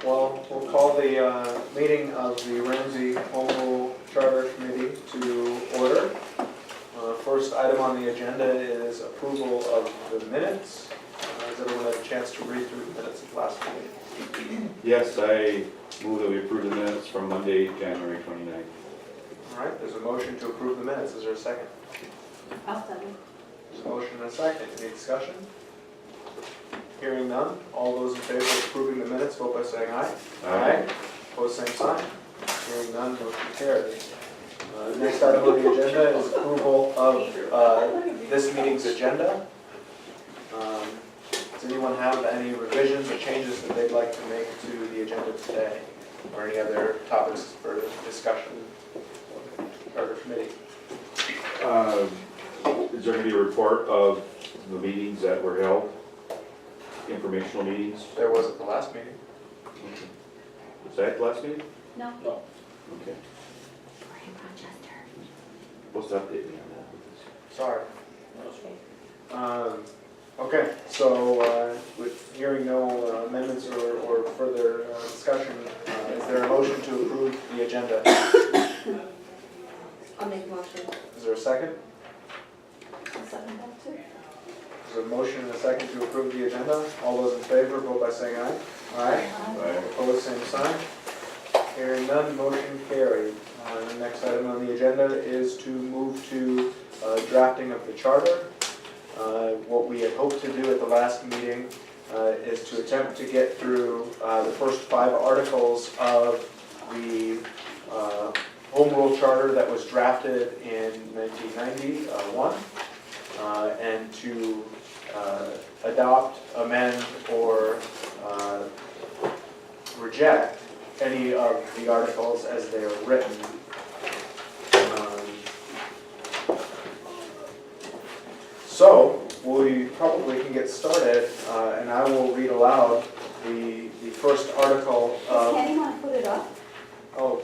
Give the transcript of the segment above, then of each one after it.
Well, we'll call the meeting of the Ramsey Home Rule Charter Committee to order. First item on the agenda is approval of the minutes. Has everyone had a chance to read through the minutes of last meeting? Yes, I move that we approve the minutes from Monday, January 29th. All right, there's a motion to approve the minutes. Is there a second? I'll second. There's a motion and a second. Any discussion? Hearing none. All those in favor of approving the minutes, vote by saying aye. Aye. Opposed, same sign. Hearing none, motion carries. Next item on the agenda is approval of this meeting's agenda. Does anyone have any revisions or changes that they'd like to make to the agenda today? Or any other topics for discussion? Charter Committee. Is there going to be a report of the meetings that were held? Informational meetings? There was at the last meeting. Was that the last meeting? No. No. Okay. What's the update on that? Sorry. Okay, so with hearing no amendments or further discussion, is there a motion to approve the agenda? I'll make a motion. Is there a second? I'll second that too. There's a motion and a second to approve the agenda. All those in favor, vote by saying aye. Aye. Aye. Opposed, same sign. Hearing none, motion carried. The next item on the agenda is to move to drafting of the charter. What we had hoped to do at the last meeting is to attempt to get through the first 5 articles of the Home Rule Charter that was drafted in 1991, and to adopt, amend, or reject any of the articles as they are written. So we probably can get started, and I will read aloud the first article Does of. Candy want to put it up? Oh,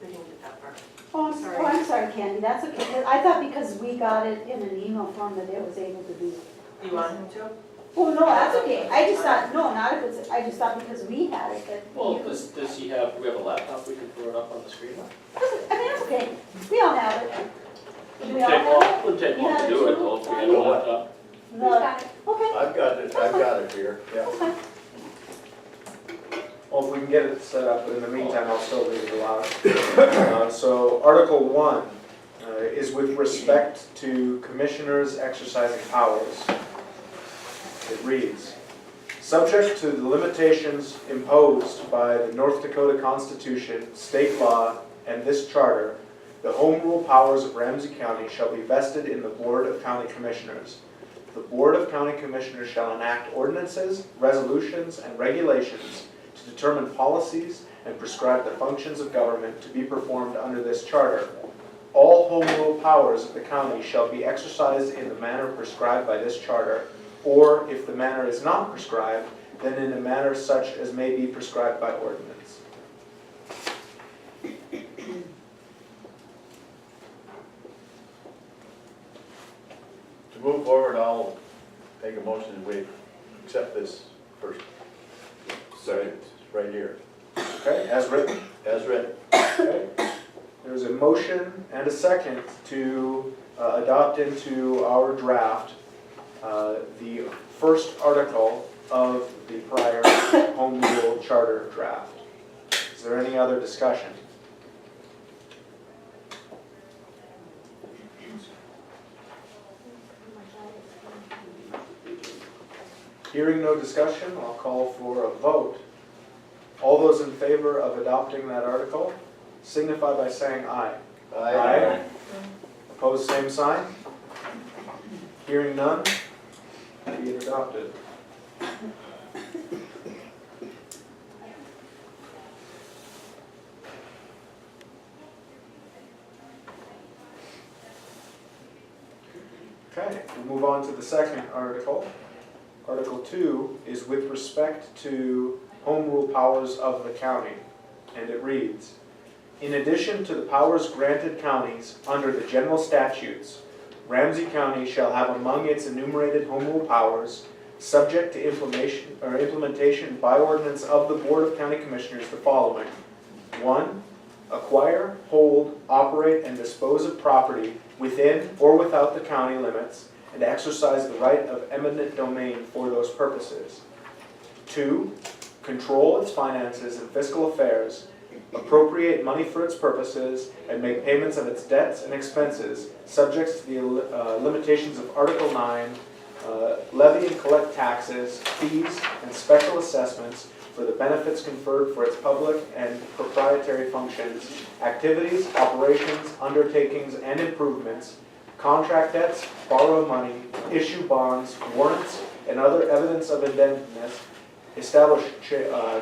I didn't get that part. Oh, I'm sorry, Candy, that's okay. I thought because we got it in an email form that it was able to be. You want him to? Oh, no, that's okay. I just thought, no, not if it's, I just thought because we had it that. Well, does he have, do we have a laptop we can throw it up on the screen? I mean, it's okay. We all have it. Do we all Take have long, wouldn't take You long have to it do it too? though, if we had a laptop. it? No. Okay, I've got it here, yeah. okay. well, if we can get it set up, but in the meantime, I'll still read it aloud. So Article 1 is with respect to commissioners exercising powers. It reads, subject to the limitations imposed by the North Dakota Constitution, state law, and this charter, the home rule powers of Ramsey County shall be vested in the Board of County Commissioners. The Board of County Commissioners shall enact ordinances, resolutions, and regulations to determine policies and prescribe the functions of government to be performed under this charter. All home rule powers of the county shall be exercised in the manner prescribed by this charter, or if the manner is not prescribed, then in a manner such as may be prescribed by ordinance. To move forward, I'll make a motion that we accept this first, Second. right here, Okay, as written. as written. Okay. There's a motion and a second to adopt into our draft the first article of the prior Home Rule Charter draft. Is there any other discussion? Hearing no discussion, I'll call for a vote. All those in favor of adopting that article signify by saying aye. Aye. Opposed, same sign. Hearing none, be it adopted. Okay, we'll move on to the second article. Article 2 is with respect to home rule powers of the county, and it reads, in addition to the powers granted counties under the general statutes, Ramsey County shall have among its enumerated home rule powers subject to implementation by ordinance of the Board of County Commissioners the following. 1, acquire, hold, operate, and dispose of property within or without the county limits and exercise the right of eminent domain for those purposes. 2, control its finances and fiscal affairs, appropriate money for its purposes, and make payments of its debts and expenses, subject to the limitations of Article 9, levy and collect taxes, fees, and special assessments for the benefits conferred for its public and proprietary functions, activities, operations, undertakings, and improvements, contract debts, borrow money, issue bonds, warrants, and other evidence of indebtedness, establish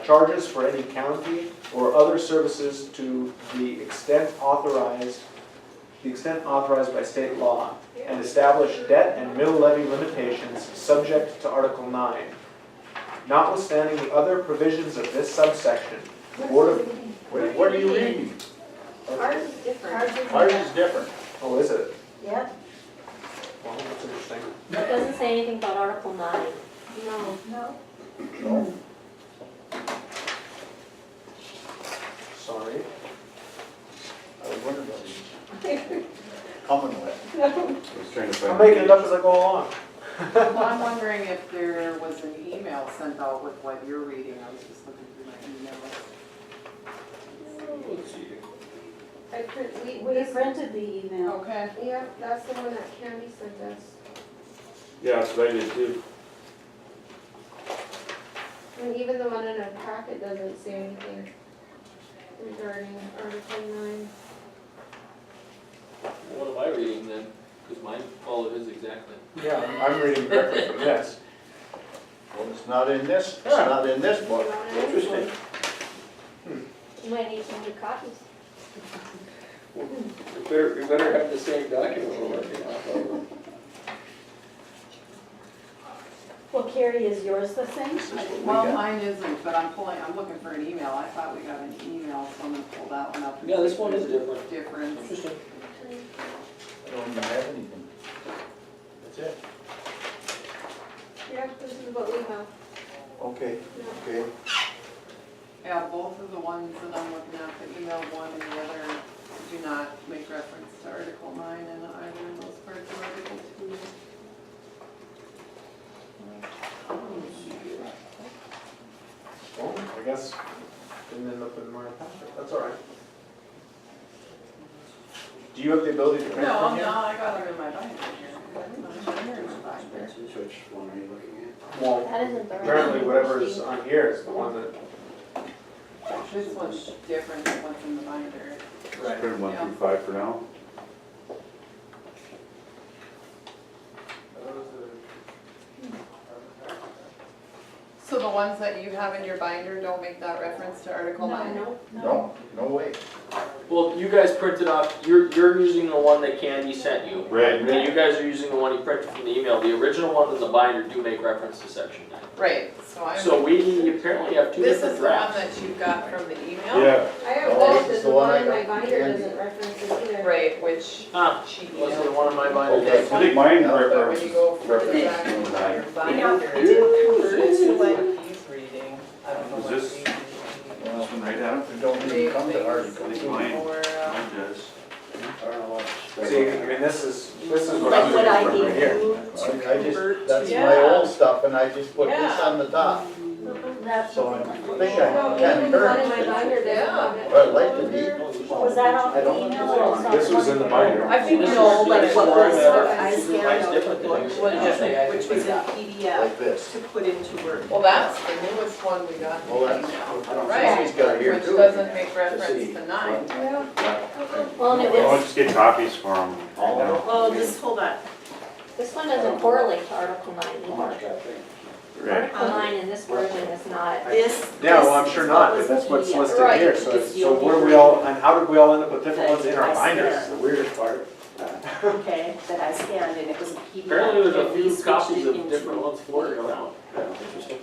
charges for any county or other services to the extent authorized by state law, and establish debt and mill levy limitations subject to Article 9. Notwithstanding the other provisions of this subsection, the Board of... Wait, what are you reading? Ours is different. Ours is different. Oh, is it? Yep. Well, that's interesting. It doesn't say anything about Article 9. No. No. No. Sorry. I was wondering what you Commonwealth. I was trying to find. I'm making it up as I go along. Well, I'm wondering if there was an email sent out with what you're reading. I was just looking through my emails. Let's see here. I print, We printed the email. Okay. yeah, that's the one that Candy sent us. Yeah, that's what I did too. And even the one in our packet doesn't say anything regarding Article 9. What am I reading then? Because mine followed his exactly. Yeah, I'm reading directly from this. Well, it's not in this, it's not in this book. Interesting. You might need some new copies. We better have the same document we're working off of. Well, Carrie, is yours the same? Well, mine isn't, but I'm looking for an email. I thought we got an email, so I'm gonna pull that one up. and Yeah, this see one is the different. Difference. Interesting. I don't even have anything. That's it. Yeah, this is what we have. Okay, okay. Yeah, both of the ones that I'm looking at, the emailed one and the other, do not make reference to Article 9 in either of those parts of Article 2. Well, I guess didn't end up in my packet. That's all right. Do you have the ability to print No, from no, here? I got it in my binder here. Here in my binder. Which one are you looking at? Well, That isn't the right apparently one. whatever is on here is the one that... This one's different than what's in the binder. Just print 1 through 5 for now. So the ones that you have in your binder don't make that reference to Article 9? No. No, no way. Well, you guys printed off, you're using the one that Candy sent you. Right. And then you guys are using the one you printed from the email. The original one in the binder do make reference to section 9. Right, so I'm. So we apparently have two This different is the one drafts. that you got from the email? Yeah, I have No, both, this is and the the one one I in my got. binder Candy. doesn't reference it either. Right, which Ah, she was emailed. the one in my binder? Okay. I think mine But when you go further reference back into your nine. binder, It didn't convert to what he's reading. I don't know Is what this- he's reading. This one right out? We don't even come to Article. I think mine, Or, mine does. See, I mean, this is what Like I'm what I doing right gave here. you. That's my Yeah. old stuff, and I just put this Yeah. on the top. That's So what I think No, I even can the one in turn. my binder doesn't have it. Well, I'd like to be. was that off the email or something? This was in the binder. I think This is- no, like this is what where was, I'm I at. scanned Mine's out different the than book, yours. what Yeah. is it, which was in PDF Like this. to put into Word. well, that's the newest one we got in Well, the that's, email. right. He's got here Which too. doesn't make reference to 9. Yeah. Well, and it I'll was, just get copies for them. Well, just hold on. this one doesn't correlate to Article 9 either. Right. Article 9 in this version is not. This. Yeah, well, this I'm sure is not, what but that's was what's PDF. listed Right, here, so, it's the so only what are we one all, and how did we all end up with different ones in our I binders, scanned. is the weirdest part. Okay, that I scanned and it was a PDF. Apparently there's a and we few switched copies it of into different ones floating Word. around. Interesting.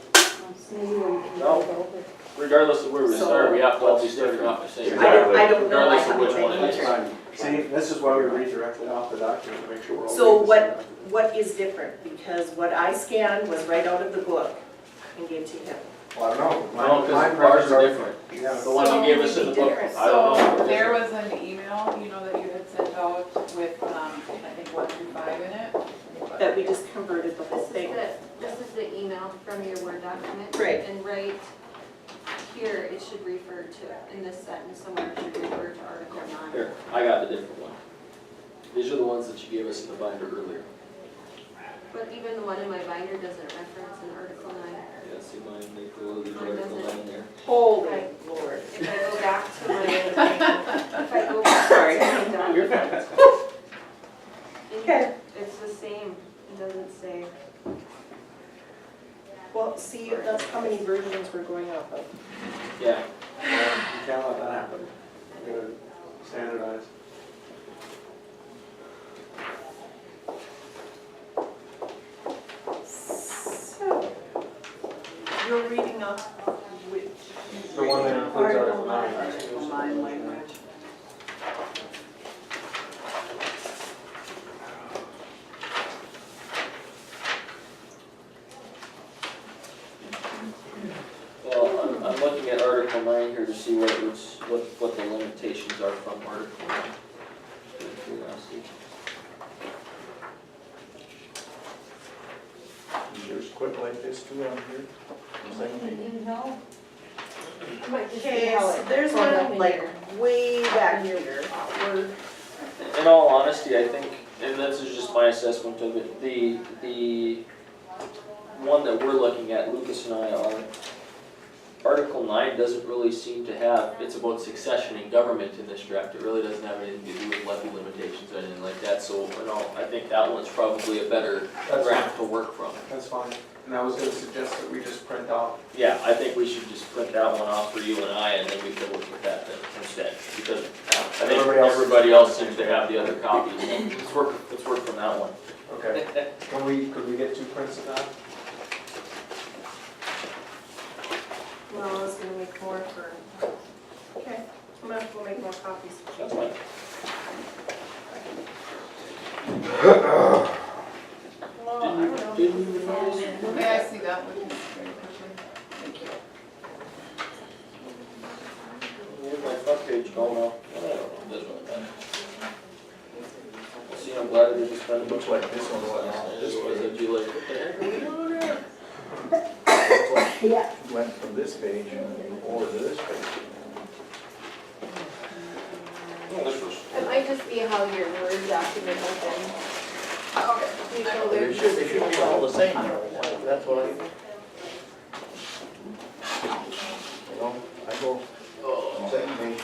Maybe when we can No. go over. Regardless of where we So- start, we have to all be starting off the same. I don't know, I Regardless of haven't which one read it is. it. See, this is why we read directly off the document to make sure we're all. So reading the same what is different? Because what I scanned was right out of the book and gave to him. document. Well, I don't know. No, Mine because ours are are- different. Yeah. The one you gave us in the book, Different. I don't know. So there was an email, you know, that you had sent out with, I think 1 through 5 in it. That we just converted the whole thing. This is the email from your Word document. Right. And right here, it should refer to, in this sentence somewhere, it should refer to Article 9. Here, I got the different one. These are the ones that you gave us in the binder earlier. But even the one in my binder doesn't reference in Article 9. Yeah, see mine, they go, there's Article 9 in there. Holy Lord. If I go back to my, if I go back Sorry. to my document. Okay. It's the same, it doesn't say. Well, see, that's how many versions we're going off of. Yeah, You can't let that happen. We gotta standardize. So, you're reading off which? The one that includes Article 9. Article 9 language. well, I'm looking at Article 9 here to see what it was, what the limitations are from Article 9. Curiosity. There's quick like this too on here. The same thing. No. I might just see Okay, how so it there's comes up one in like here. way back here, awkward. In all honesty, I think, and this is just my assessment of it, the one that we're looking at, Lucas and I are, Article 9 doesn't really seem to have, it's about succession in government in this draft. It really doesn't have anything to do with levy limitations or anything like that, so, you know, I think that one's probably a better That's draft to work from. That's fine. And I was gonna suggest that we just print out. Yeah, I think we should just print that one off for you and I, and then we can work with that then instead, because I think everybody else seems to have the other copies. Let's work from that one. Okay. Could we get 2 prints of that? Well, I was gonna make more for, okay, I'm gonna have to go make more copies. That's fine. Well, I don't know. Didn't even notice. Okay, I see that one very quickly. Thank you. Where's my front page going off? I don't know, this one. See, I'm glad they just spent a bunch Looks like this one went off of this this was way. a G like, what the heck are we doing here? Looks like Yeah. it went from this page over to this page. Oh, this was. It might just be how your Word document opens. Okay. So They there's should be all the same, that's what I. You know, I go second page,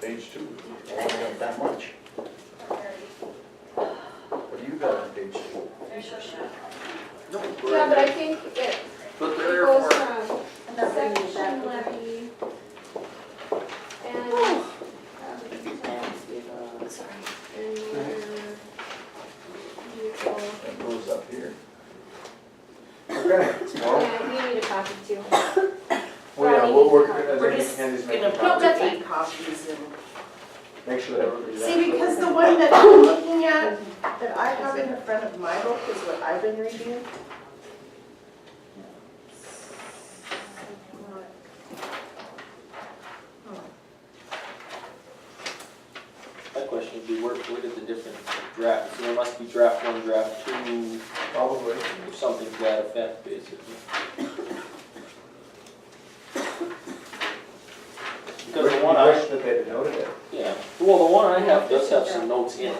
page 2, I only got that much. What do you got on page 2? Yeah, but I think it But it there goes for, from section levy and. That goes up here. Okay. Well, Yeah, you need a copy too. well, yeah, We're we're just Candy's gonna making put copies. the 8 copies in. Make sure that everybody's. See, because the one that I'm looking at, that I have in the front of my book is what I've been reading. my question would be, where did the different drafts, so there must be draft 1, draft 2, Probably. or something to that effect, basically. Because the one I I, wish that they'd noted it. yeah, well, the one I have does have some notes in it.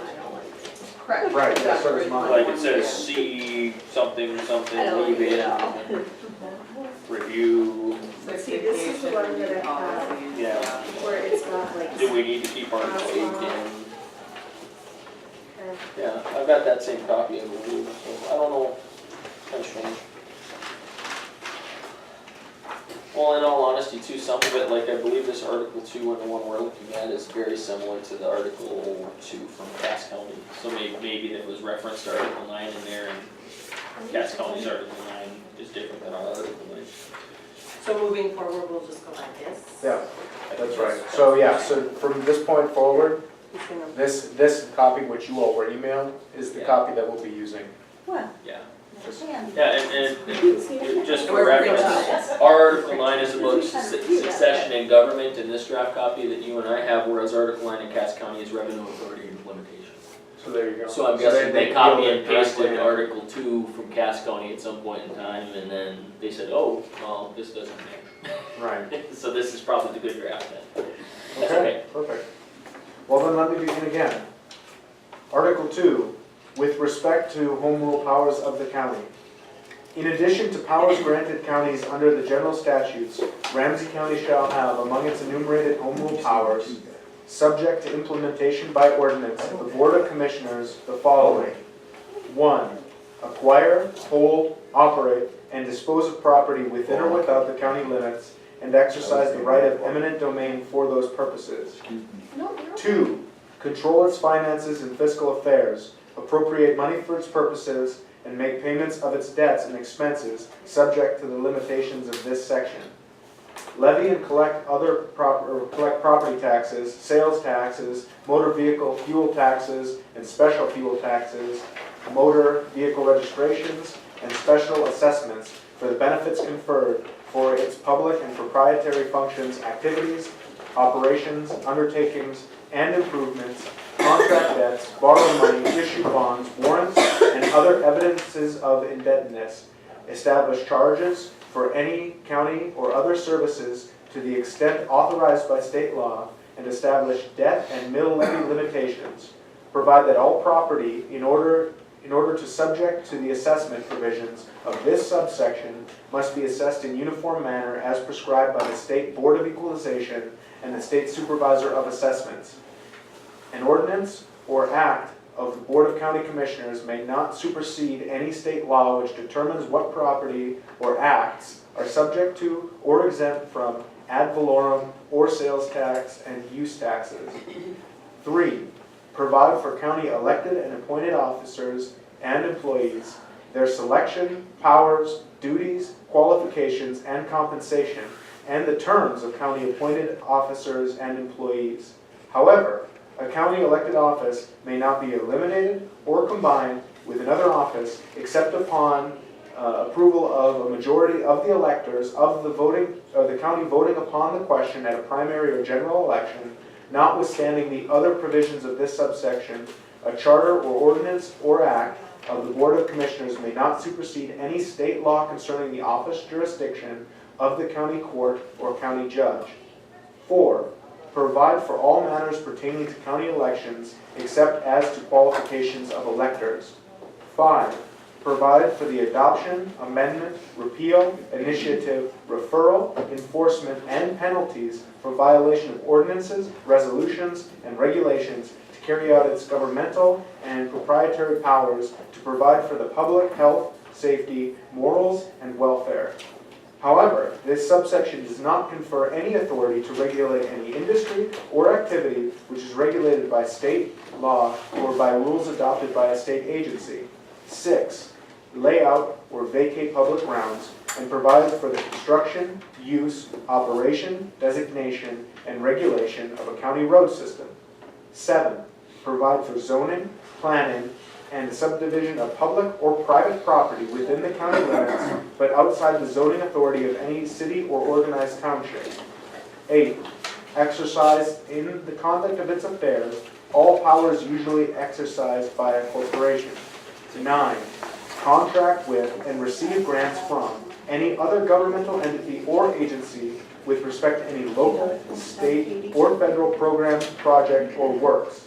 Correct. Right, yeah, so does mine. Like it says C something, something, leave it, review, See, this is the one that I have, yeah. where it's got like. Do we need to keep Article 8 in? Yeah, I've got that same copy of it, so I don't know, kind of strange. Well, in all honesty too, some of it, like I believe this Article 2 and the one we're looking at is very similar to the Article 2 from Cass County. So maybe that was referenced to Article 9 in there, and Cass County's Article 9 is different than our Article 9. So moving forward, we'll just go like this. Yeah, that's right. So, yeah, so from this point forward, He's gonna, This copy, which you all were emailed, is the Yeah. copy that we'll be using. Well, Yeah. Just- Candy. Yeah, and just for We're reference, referring Article 9 is about succession in government in this draft copy that you and I have, whereas Article 9 in Cass County is revenue authority implementation. So there you go. So I'm guessing they feel copy it and pasted directly in. Article 2 from Cass County at some point in time, and then they said, oh, well, this doesn't make. Right. So this is probably the good draft then. That's okay. Perfect. Well, then let me begin again. Article 2, with respect to home rule powers of the county. In addition to powers granted counties under the general statutes, Ramsey County shall have among its enumerated home rule powers, subject to implementation by ordinance of the Board of Commissioners, the following. 1. Acquire, hold, operate, and dispose of property within or without the county limits, and exercise the right of eminent domain for those purposes. 2. Control its finances and fiscal affairs, appropriate money for its purposes, and make payments of its debts and expenses, subject to the limitations of this section. Levy and collect collect property taxes, sales taxes, motor vehicle fuel taxes, and special fuel taxes, motor vehicle registrations, and special assessments for the benefits conferred for its public and proprietary functions, activities, operations, undertakings, and improvements, contract debts, borrow money, issue bonds, warrants, and other evidences of indebtedness, establish charges for any county or other services to the extent authorized by state law, and establish debt and mill levy limitations, provide that all property, in order to subject to the assessment provisions of this subsection, must be assessed in uniform manner as prescribed by the State Board of Equalization and the State Supervisor of Assessments. An ordinance or act of the Board of County Commissioners may not supersede any state law which determines what property or acts are subject to or exempt from ad valorem or sales tax and use taxes. 3. Provide for county elected and appointed officers and employees, their selection, powers, duties, qualifications, and compensation, and the terms of county appointed officers and employees. However, a county elected office may not be eliminated or combined with another office except upon approval of a majority of the electors of the county voting upon the question at a primary or general election, notwithstanding the other provisions of this subsection. A charter or ordinance or act of the Board of Commissioners may not supersede any state law concerning the office jurisdiction of the county court or county judge. 4. Provide for all matters pertaining to county elections except as to qualifications of electors. 5. Provide for the adoption, amendment, repeal, initiative, referral, enforcement, and penalties for violation of ordinances, resolutions, and regulations to carry out its governmental and proprietary powers to provide for the public health, safety, morals, and welfare. However, this subsection does not confer any authority to regulate any industry or activity which is regulated by state law or by rules adopted by a state agency. 6. Lay out or vacate public grounds and provide for the construction, use, operation, designation, and regulation of a county road system. 7. Provide for zoning, planning, and the subdivision of public or private property within the county limits, but outside the zoning authority of any city or organized township. 8. Exercise in the conduct of its affairs all powers usually exercised by a corporation. 9. Contract with and receive grants from any other governmental entity or agency with respect to any local, state, or federal program, project, or works.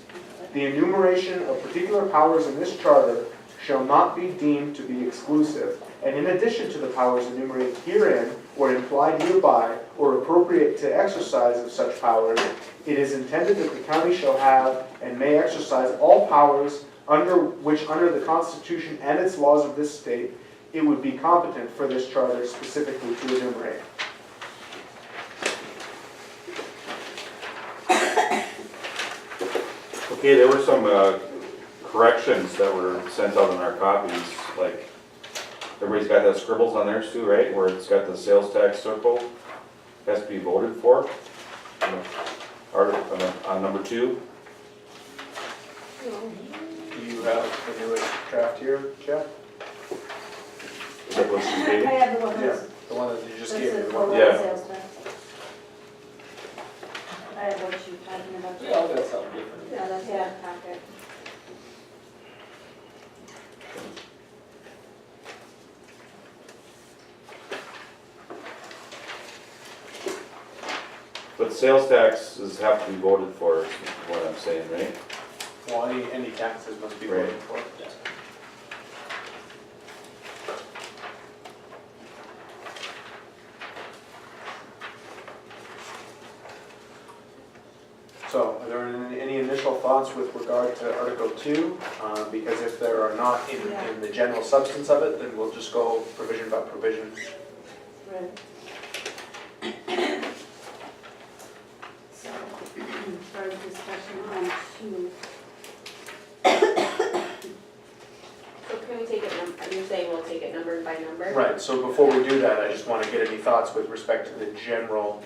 The enumeration of particular powers in this charter shall not be deemed to be exclusive, and in addition to the powers enumerated herein or implied hereby or appropriate to exercise of such powers, it is intended that the county shall have and may exercise all powers under the Constitution and its laws of this state, it would be competent for this charter specifically to enumerate. Okay, there were some corrections that were sent out in our copies, like, everybody's got that scribbles on theirs too, right? Where it's got the sales tax circle, has to be voted for. On number 2. Do you have the newest draft here, Jeff? Is that what she's I dating? have the one Yeah, that's, the one that you just that's gave me, it the for one. Yeah. sales tax. I have what you're talking about. Yeah, I'll get something different. Yeah, that's in the packet. But sales taxes have to be voted for, is what I'm saying, right? Well, any taxes must be Right. voted for. Yeah. So, are there any initial thoughts with regard to Article 2? Because if there are not in the general substance of it, then we'll just go provision by provision. Right. So, start discussion on 2. So can we take it, you're saying we'll take it number by number? Right, so before we do that, I just want to get any thoughts with respect to the general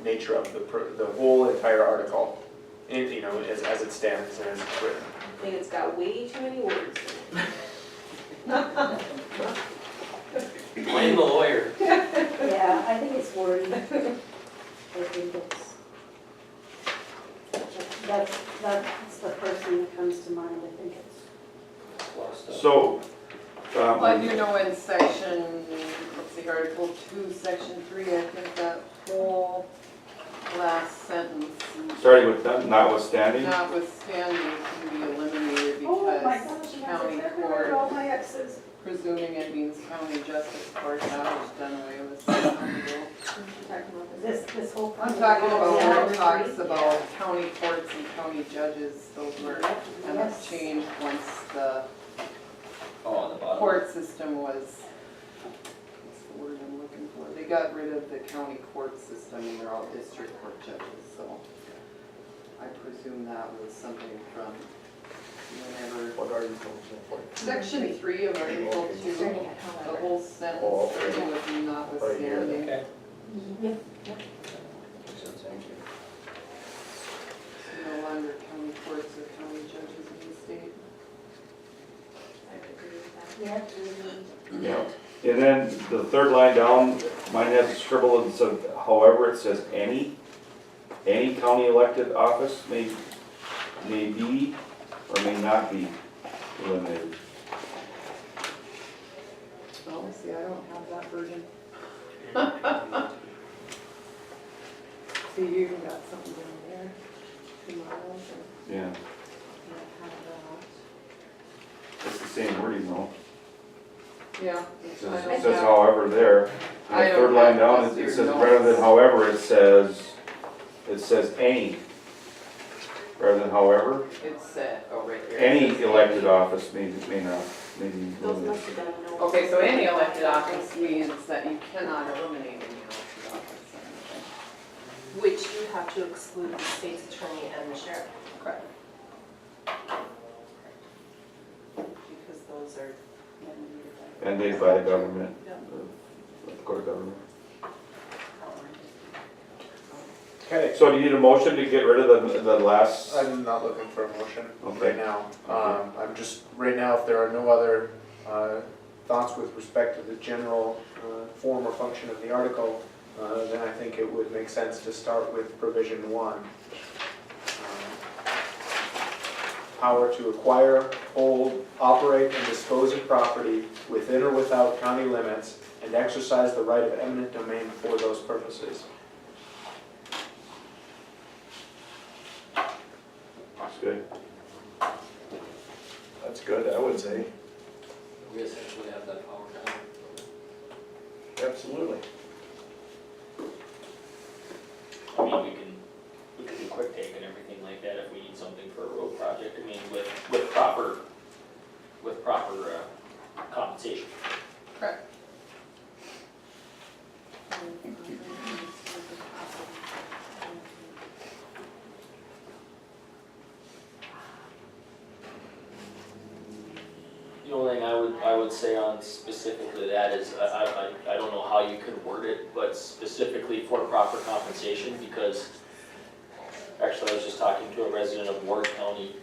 nature of the whole entire article, you know, as it stands and as it's written. I think it's got way too many words. Blame the lawyer. Yeah, I think it's wordy. I think that's the first thing that comes to mind, I think it's. A lot of stuff. So, But you know, in section, let's see, Article 2, Section 3, I think that whole last sentence, starting with notwithstanding, notwithstanding, can be eliminated Oh my because gosh, that's county exactly where court, all my X's. presuming it means county justice court, that was done away with. some time ago. You're talking about This whole. I'm talking about Yeah, where it number talks 3. about county courts and county judges, those were kind of Yes. changed once the Oh, on the bottom. court system was, what's the word I'm looking for? They got rid of the county court system and they're all district court judges, so I presume that was something from whenever. What are you going for? Section 3 of Article 2, the whole sentence Oh, okay. starting with notwithstanding. Okay. Yep. Thank you. No longer county courts or county judges in the state. I would agree with that. Yeah. yeah. And then the third line down, mine has a scribble and said, however, it says any county elected office may be or may not be eliminated. Oh, see, I don't have that version. See, you even got something down there tomorrow, or Yeah, you have it's the same wording though. that. Yeah. It I says, don't it says have- however there. I And the don't third line have down, just it your says notes. rather than however, it says any. Rather than however, It's, oh, right here. any elected office may not, may be Those eliminated. must have been notes. Okay, so any elected office means that you cannot eliminate any elected office. Which you have to exclude the state's attorney and the sheriff. Correct. Because those are mandated by. Mandated by the government, Yeah. the Dakota government. Okay, So do you need a motion to get rid of the last? I'm not looking for a motion Okay. right now. I'm just, right now, if there are no other thoughts with respect to the general form or function of the article, then I think it would make sense to start with provision 1. Power to acquire, hold, operate, and dispose of property within or without county limits, and exercise the right of eminent domain for those purposes. That's good. That's good, I would say. We essentially have that power now. Absolutely. I mean, we can do quick take and everything like that if we need something for a road project, I mean, with proper compensation. Correct. The only thing I would say on specifically that is, I don't know how you could word it, but specifically for proper compensation, because actually I was just talking to a resident of Ward County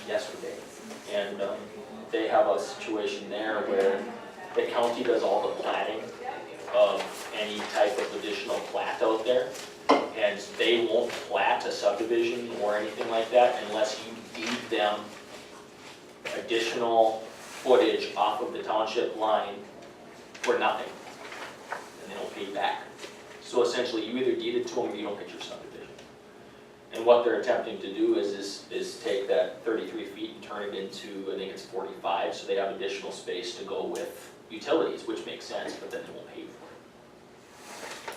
yesterday. And they have a situation there where the county does all the platting of any type of additional plat out there. And they won't plat a subdivision or anything like that unless you deed them additional footage off of the township line for nothing. And they don't pay you back. So essentially, you either deed it to them or you don't get your subdivision. And what they're attempting to do is take that 33 feet and turn it into, I think it's 45, so they have additional space to go with utilities, which makes sense, but then they won't pay you for it.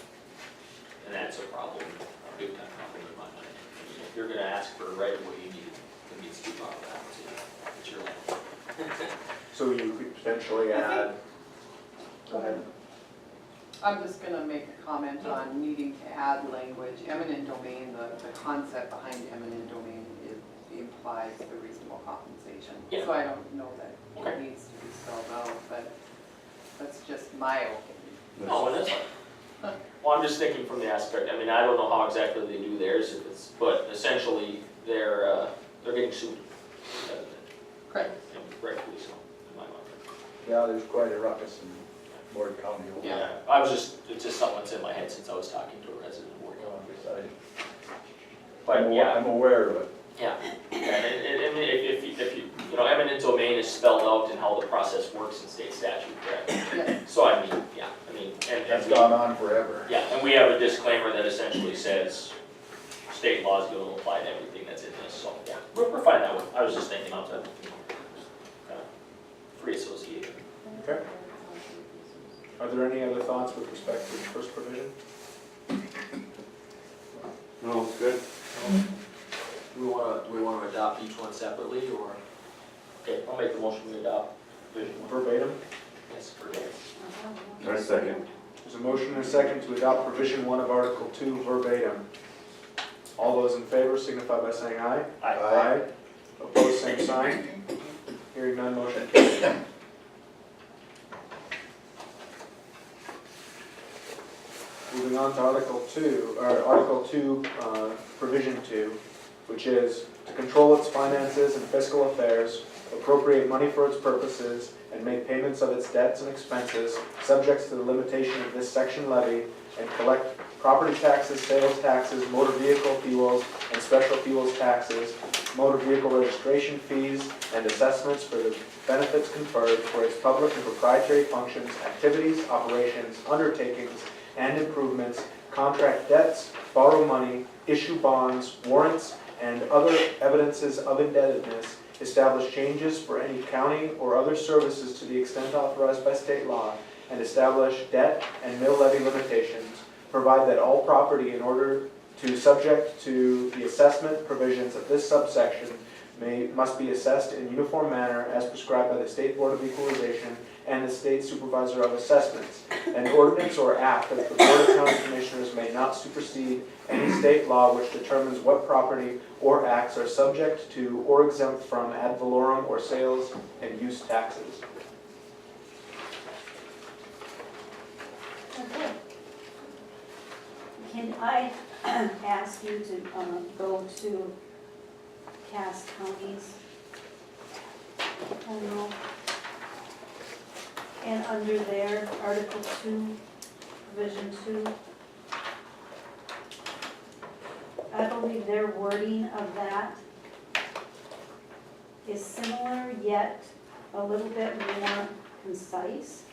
And that's a problem, a big time problem in my mind. I mean, if you're gonna ask for a right of way, it needs to be brought back to, it's your land. So you could potentially add, go ahead. I'm just gonna make a comment on needing to add language. Eminent domain, the concept behind eminent domain implies the reasonable compensation. Yeah. So I don't know that Okay. it needs to be spelled out, but that's just my opinion. No, it isn't. Well, I'm just thinking from the aspect, I mean, I don't know how exactly they do theirs, if it's, but essentially, they're getting sued. Correct. And rightfully so, in my mind. Yeah, there's quite a ruckus in Ward County. over Yeah, it's just something that's in my head since I was talking to a resident of Ward County. But yeah, I'm aware of it. yeah, and if you know, eminent domain is spelled out in how the process works in state statute, correct? Yes. So I mean, yeah, I mean, and That's we, gone on forever. yeah, and we have a disclaimer that essentially says state law is going to apply to everything that's in this, so yeah, we're fine that way. I was just thinking outside the free association. Okay. Are there any other thoughts with respect to the first provision? No, it's good. Do we want to adopt each one separately, or? Okay, I'll make the motion to adopt provision one. Verbatim? Yes, verbatim. I second. There's a motion and a second to adopt provision 1 of Article 2 verbatim. All those in favor signify by saying aye. Aye. Opposed, same sign. Hearing none, motion carries. Moving on to Article 2, Provision 2, which is to control its finances and fiscal affairs, appropriate money for its purposes, and make payments of its debts and expenses, subject to the limitation of this section levy, and collect property taxes, sales taxes, motor vehicle fuels, and special fuels taxes, motor vehicle registration fees, and assessments for the benefits conferred for its public and proprietary functions, activities, operations, undertakings, and improvements, contract debts, borrow money, issue bonds, warrants, and other evidences of indebtedness, establish changes for any county or other services to the extent authorized by state law, and establish debt and mill levy limitations, provide that all property in order to subject to the assessment provisions of this subsection must be assessed in uniform manner as prescribed by the State Board of Equalization and the State Supervisor of Assessments. An ordinance or act of the Board of County Commissioners may not supersede any state law which determines what property or acts are subject to or exempt from ad valorem or sales and use taxes. Okay. Can I ask you to go to Cass Counties? I don't know. And under there, Article 2, Provision 2, I believe their wording of that is similar yet a little bit more concise.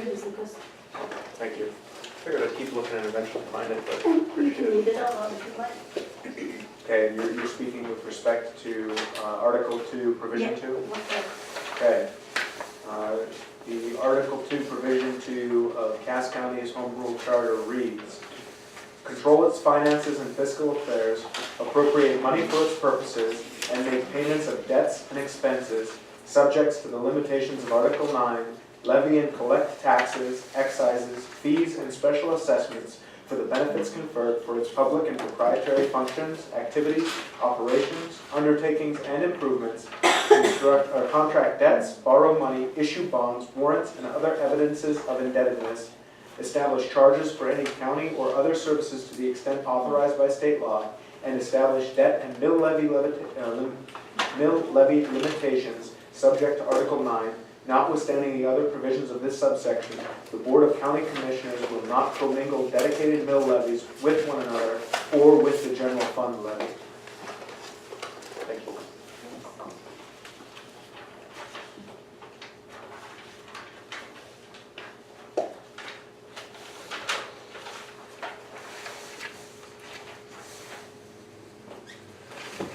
Here it is, Lucas. Thank you. Figured I'd keep looking and eventually find it, but. You can read it out loud if you like. Okay, and you're speaking with respect to Article 2, Provision 2? What's that? Okay. The Article 2, Provision 2 of Cass County's Home Rule Charter reads, control its finances and fiscal affairs, appropriate money for its purposes, and make payments of debts and expenses subject to the limitations of Article 9, levy and collect taxes, excises, fees, and special assessments for the benefits conferred for its public and proprietary functions, activities, operations, undertakings, and improvements, construct or contract debts, borrow money, issue bonds, warrants, and other evidences of indebtedness, establish charges for any county or other services to the extent authorized by state law, and establish debt and mill levy limitations subject to Article 9. Notwithstanding the other provisions of this subsection, the Board of County Commissioners will not commingle dedicated mill levies with one another or with the general fund levy. Thank you.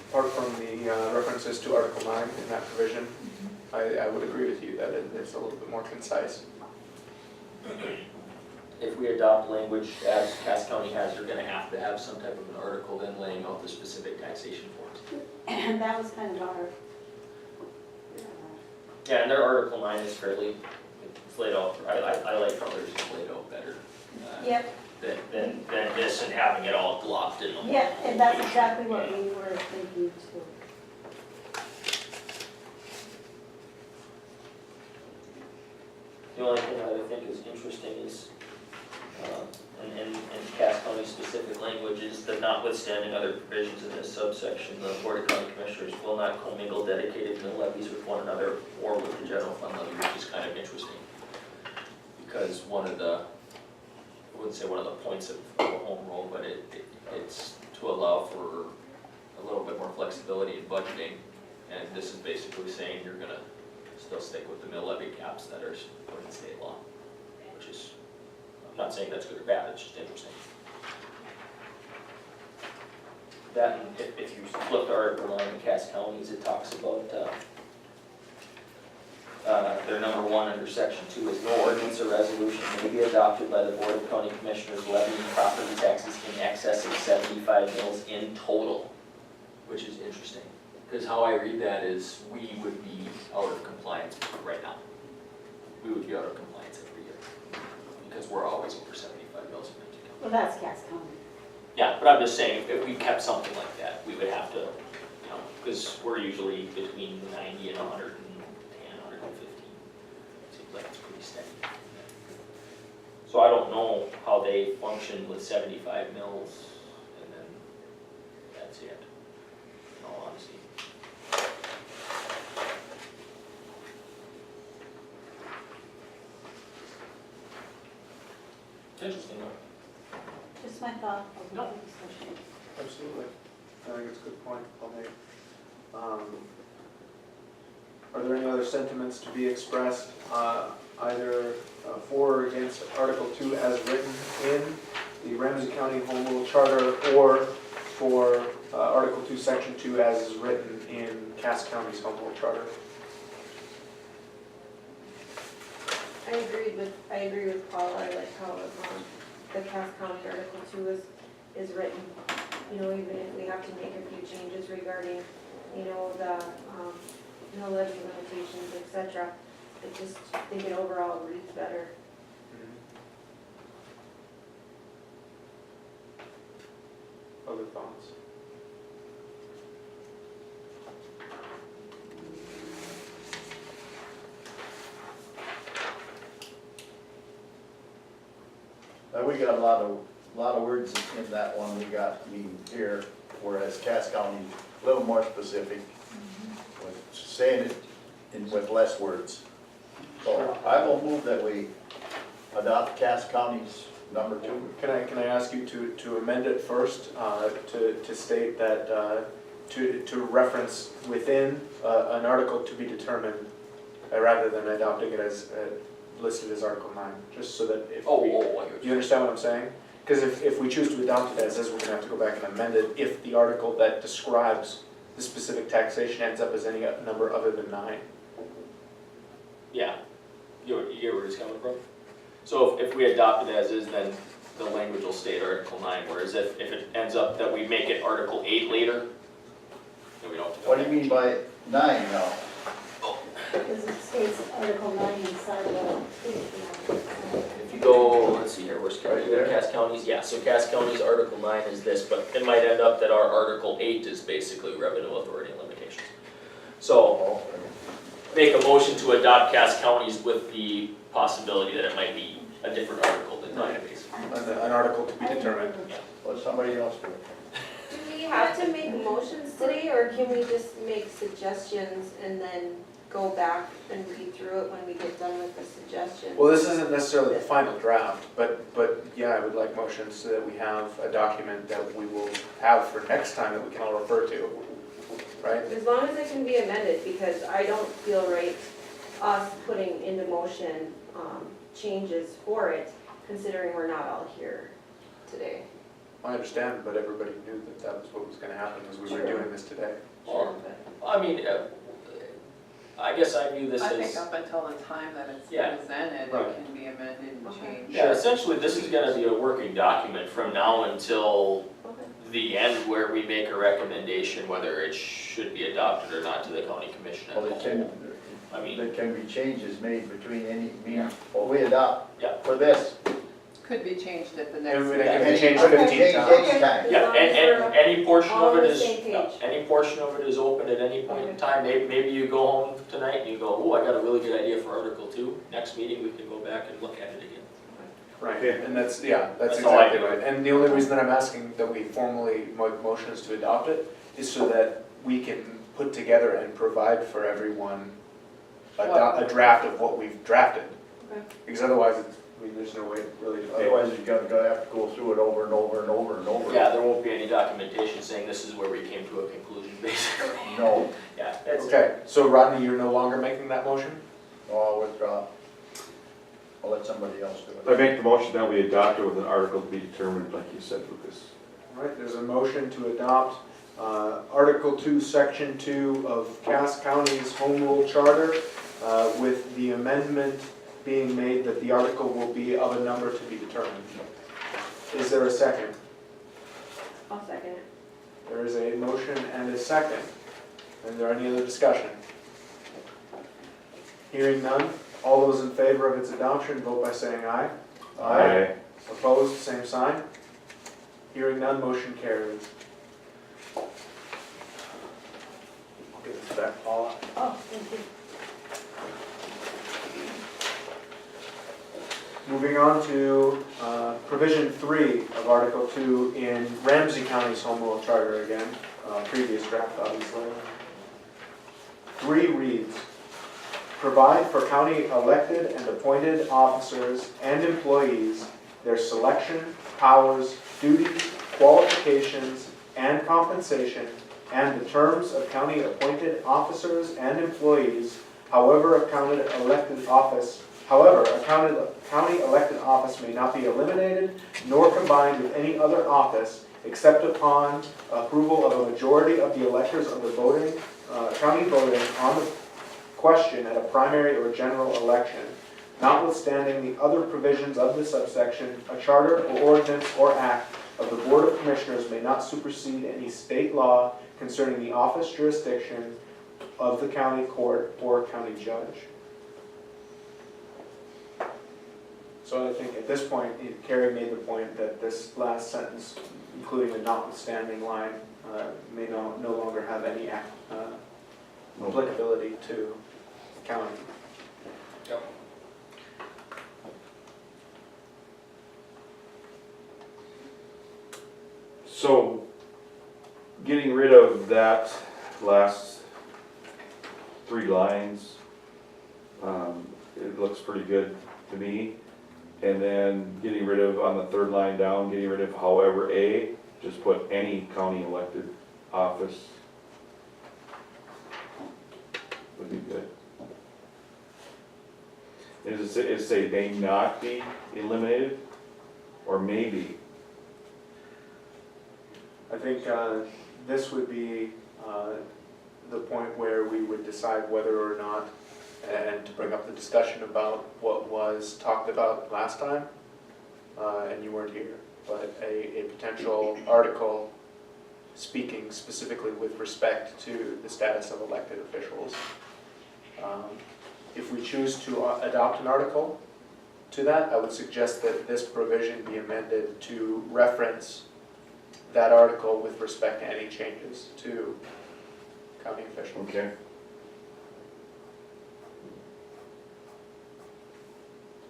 Apart from the references to Article 9 in that provision, I would agree with you that it's a little bit more concise. If we adopt language as Cass County has, you're gonna have to have some type of an article then laying out the specific taxation forms. And that was kind of our, Yeah, and their Article 9 is fairly, it's laid out, I like how theirs is laid out better. yep, Than this and having it all glopped in. yeah, and that's exactly what we were thinking too. The only thing that I think is interesting is, in Cass County specific language is that notwithstanding other provisions in this subsection, the Board of County Commissioners will not commingle dedicated mill levies with one another or with the general fund levy, which is kind of interesting. Because one of the, I wouldn't say one of the points of a home rule, but it's to allow for a little bit more flexibility in budgeting. And this is basically saying you're gonna still stick with the mill levy caps that are put in state law, which is, I'm not saying that's good or bad, it's just interesting. That, and if you flip to Article 9 in Cass Counties, it talks about, their number 1 under section 2 is no ordinance or resolution may be adopted by the Board of County Commissioners levying property taxes in excess of 75 mills in total, which is interesting. Because how I read that is we would be out of compliance right now. We would be out of compliance every year because we're always over 75 mills in Ramsey County. Well, that's Cass County. Yeah, but I'm just saying, if we kept something like that, we would have to, you know, because we're usually between 90 and 110, 115. Seems like it's pretty steady. So I don't know how they function with 75 mills, and then that's it, in all honesty. Interesting, though. Just my thought. No. Discussion. Absolutely. I think it's a good point, I'll make. Are there any other sentiments to be expressed, either for or against Article 2 as written in the Ramsey County Home Rule Charter, or for Article 2, Section 2 as is written in Cass County's Home Rule Charter? I agree with Paul. I like how the Cass County Article 2 is written. You know, even if we have to make a few changes regarding, you know, the no levy limitations, etc. I just think it overall reads better. Other thoughts? We got a lot of words in that one we got here, whereas Cass County a little more specific, with saying it with less words. So I will move that we adopt Cass County's number 2. Can I ask you to amend it first, to state that, to reference within an article to be determined, rather than adopting it as listed as Article 9, just so that if Oh, we, I get what do you you're understand what I'm saying? Because if we choose to adopt it as is, we're gonna have to go back and amend it if the article that describes the specific taxation ends up as any number other than 9. Yeah, you get where he's coming from? So if we adopt it as is, then the language will state Article 9, whereas if it ends up that we make it Article 8 later, then we don't have to. What do you mean by 9 now? Because it states Article 9 inside the. If you go, let's see here, where's Right you go to there. Cass County's, yeah, so Cass County's Article 9 is this, but it might end up that our Article 8 is basically revenue authority and limitations. So, Oh, make a motion to adopt Cass County's with the possibility that it might be a different article than 9 basically. An article to be determined. let somebody else do it. Do we have to make motions today, or can we just make suggestions and then go back and read through it when we get done with the suggestions? Well, this isn't necessarily the final draft, but yeah, I would like motions so that we have a document that we will have for next time that we can all refer to, right? As long as it can be amended, because I don't feel right us putting into motion changes for it, considering we're not all here today. I understand, but everybody knew that that was what was gonna happen, as we were Sure. doing this today. Well, I mean, I guess I view this I think as, up until the time that it's Yeah. presented, Right. it can be amended and Okay. changed. yeah, essentially, this is gonna be a working document from now until Okay. the end where we make a recommendation whether it should be adopted or not to the county commission as Well, a there whole. can, I mean, there can be changes made between any, Yeah. what we adopt Yeah. for this. Could be changed at the And next. it Yeah. can be changed Okay. 15 Change times. anytime. yeah, As long as and we're any portion all of on it the is, same page. any portion of it is open at any point in time. Maybe you go home tonight and you go, oh, I got a really good idea for Article 2. Next meeting, we can go back and look at it again. Right, and that's, yeah, that's That's how I exactly do it. right. And the only reason that I'm asking that we formally make motions to adopt it is so that we can put together and provide for everyone a draft of what we've drafted. Okay. Because otherwise, it's, I mean, there's no way really to pay. Otherwise, you're gonna have to go through it over and over and over and over. Yeah, there won't be any documentation saying this is where we came to a conclusion, basically. No, Yeah, it's, Okay, so Rodney, you're no longer making that motion? no, I'll withdraw. I'll let somebody else do I it. make the motion that we adopt it with an article to be determined, like you said, Lucas. All right, there's a motion to adopt Article 2, Section 2 of Cass County's Home Rule Charter with the amendment being made that the article will be of a number to be determined. Is there a second? I'll second it. There is a motion and a second. Is there any other discussion? Hearing none, all those in favor of its adoption, vote by saying aye. Opposed, same sign. Hearing none, motion carries. I'll give this back, Paula. Oh, thank you. Moving on to provision 3 of Article 2 in Ramsey County's Home Rule Charter again, previous draft obviously. 3 reads, provide for county elected and appointed officers and employees their selection, powers, duties, qualifications, and compensation, and the terms of county appointed officers and employees, however, a county elected office may not be eliminated nor combined with any other office except upon approval of a majority of the electors of the county voting on the question at a primary or general election. Notwithstanding the other provisions of this subsection, a charter or ordinance or act of the Board of Commissioners may not supersede any state law concerning the office jurisdiction of the county court or county judge. So I think at this point, Carrie made the point that this last sentence, including the notwithstanding line, may no longer have any applicability to the county. Yep. So, getting rid of that last 3 lines, it looks pretty good to me. And then getting rid of, on the 3rd line down, getting rid of however A, just put any county elected office would be good. Is it say may not be eliminated, or maybe? I think this would be the point where we would decide whether or not, and to bring up the discussion about what was talked about last time, and you weren't here, but a potential article speaking specifically with respect to the status of elected officials. If we choose to adopt an article to that, I would suggest that this provision be amended to reference that article with respect to any changes to county officials. Okay.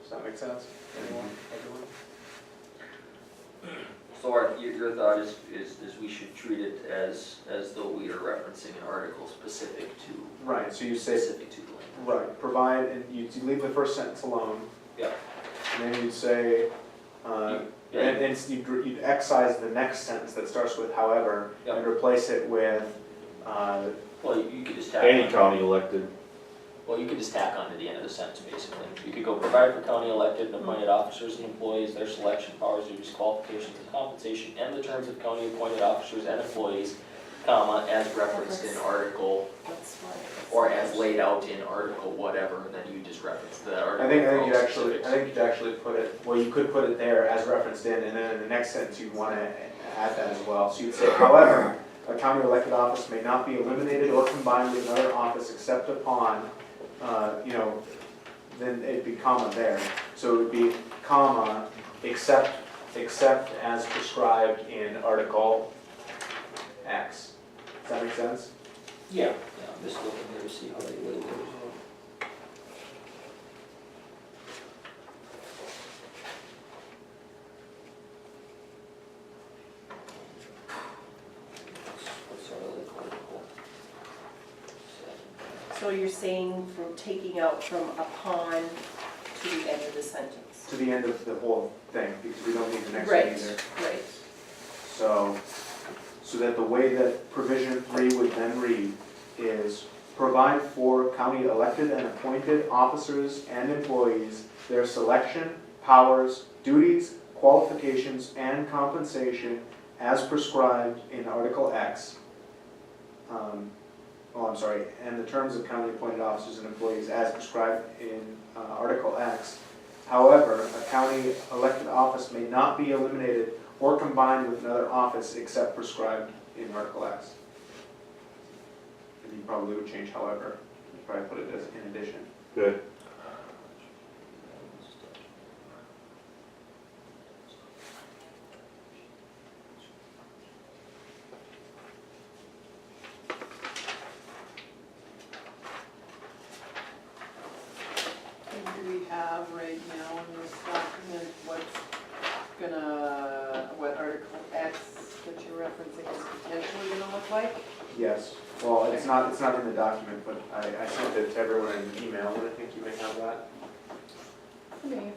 Does that make sense? Anyone? Everyone? So your thought is we should treat it as though we are referencing an article specific to, Right, so you say, specific to the language. right, provide, and you leave the first sentence alone. Yeah. And then you'd say, Yeah. and you'd excise the next sentence that starts with however, Yeah. and replace it with, Well, you could just tack Any on. county elected, Well, you could just tack on to the end of the sentence, basically. You could go provide for county elected and appointed officers and employees, their selection, powers, duties, qualifications, and compensation, and the terms of county appointed officers and employees, comma, as referenced in article, That's why. or as laid out in article whatever, and then you just reference the article. I think for all you'd actually put it, well, you could put it there as referenced in, and then in the next sentence, you'd want to add that as well. So you'd say, however, a county elected office may not be eliminated or combined with another office except upon, then it'd be comma there. So it would be comma, except as prescribed in Article X. Does that make sense? Yeah, I'm just looking here to see how they label it. What's our other article? So you're saying from taking out from upon to the end of the sentence? To the end of the whole thing, because we don't need the next one Right, either. right. So that the way that provision 3 would then read is provide for county elected and appointed officers and employees their selection, powers, duties, qualifications, and compensation as prescribed in Article X. And the terms of county appointed officers and employees as prescribed in Article X. However, a county elected office may not be eliminated or combined with another office except prescribed in Article X. And you probably would change however, you'd probably put it as in addition. good. And do we have right now in this document what Article X that you're referencing is potentially gonna look like? Yes, well, it's not in the document, but I sent it to everyone in an email, and I think you may have that. Okay.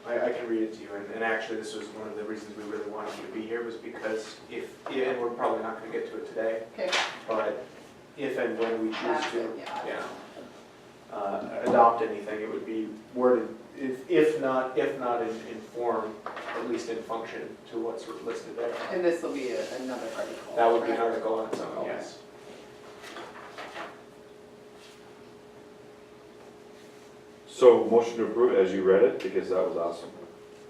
I can read it to you, and actually this was one of the reasons we really wanted you to be here, was because and we're probably not gonna get to it today, Okay. but if and when we choose to, Yeah. adopt anything, it would be worded, if not in form, at least in function to what's listed there. And this will be another article. That would be an right? article on its own, Okay. yes. So motion to approve as you read it, because that was awesome.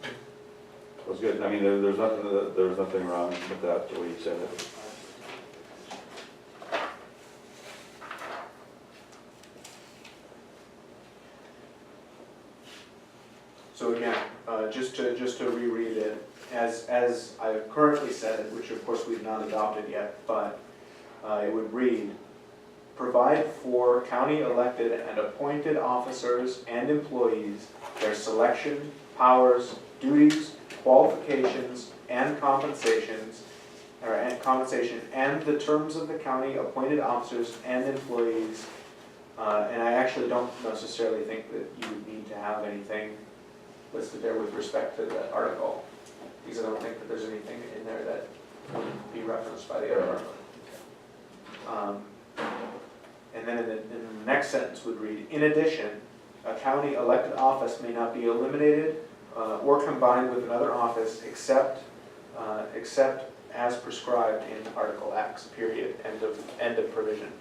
That was good. I mean, there's nothing wrong with that, the way you said it. So again, just to reread it, as I currently said it, which of course we've not adopted yet, but it would read, provide for county elected and appointed officers and employees their selection, powers, duties, qualifications, and compensation, and the terms of the county appointed officers and employees. And I actually don't necessarily think that you would need to have anything listed there with respect to the article, because I don't think that there's anything in there that would be referenced by the other article. And and then in the next sentence would read, in addition, a county elected office may not be eliminated or combined with another office except as prescribed in Article X, period, end of provision.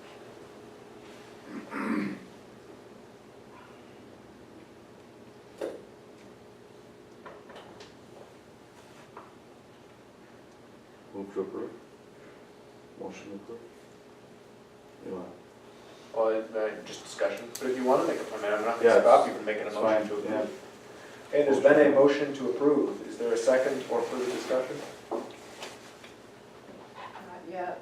Move to approve. Motion to approve. You want? Well, just discussion, but if you want to make a comment, I'm not Yeah, going to stop you from making a it's motion fine, to yeah. approve. Okay, there's been a motion to approve. Is there a second or further discussion? Not yet.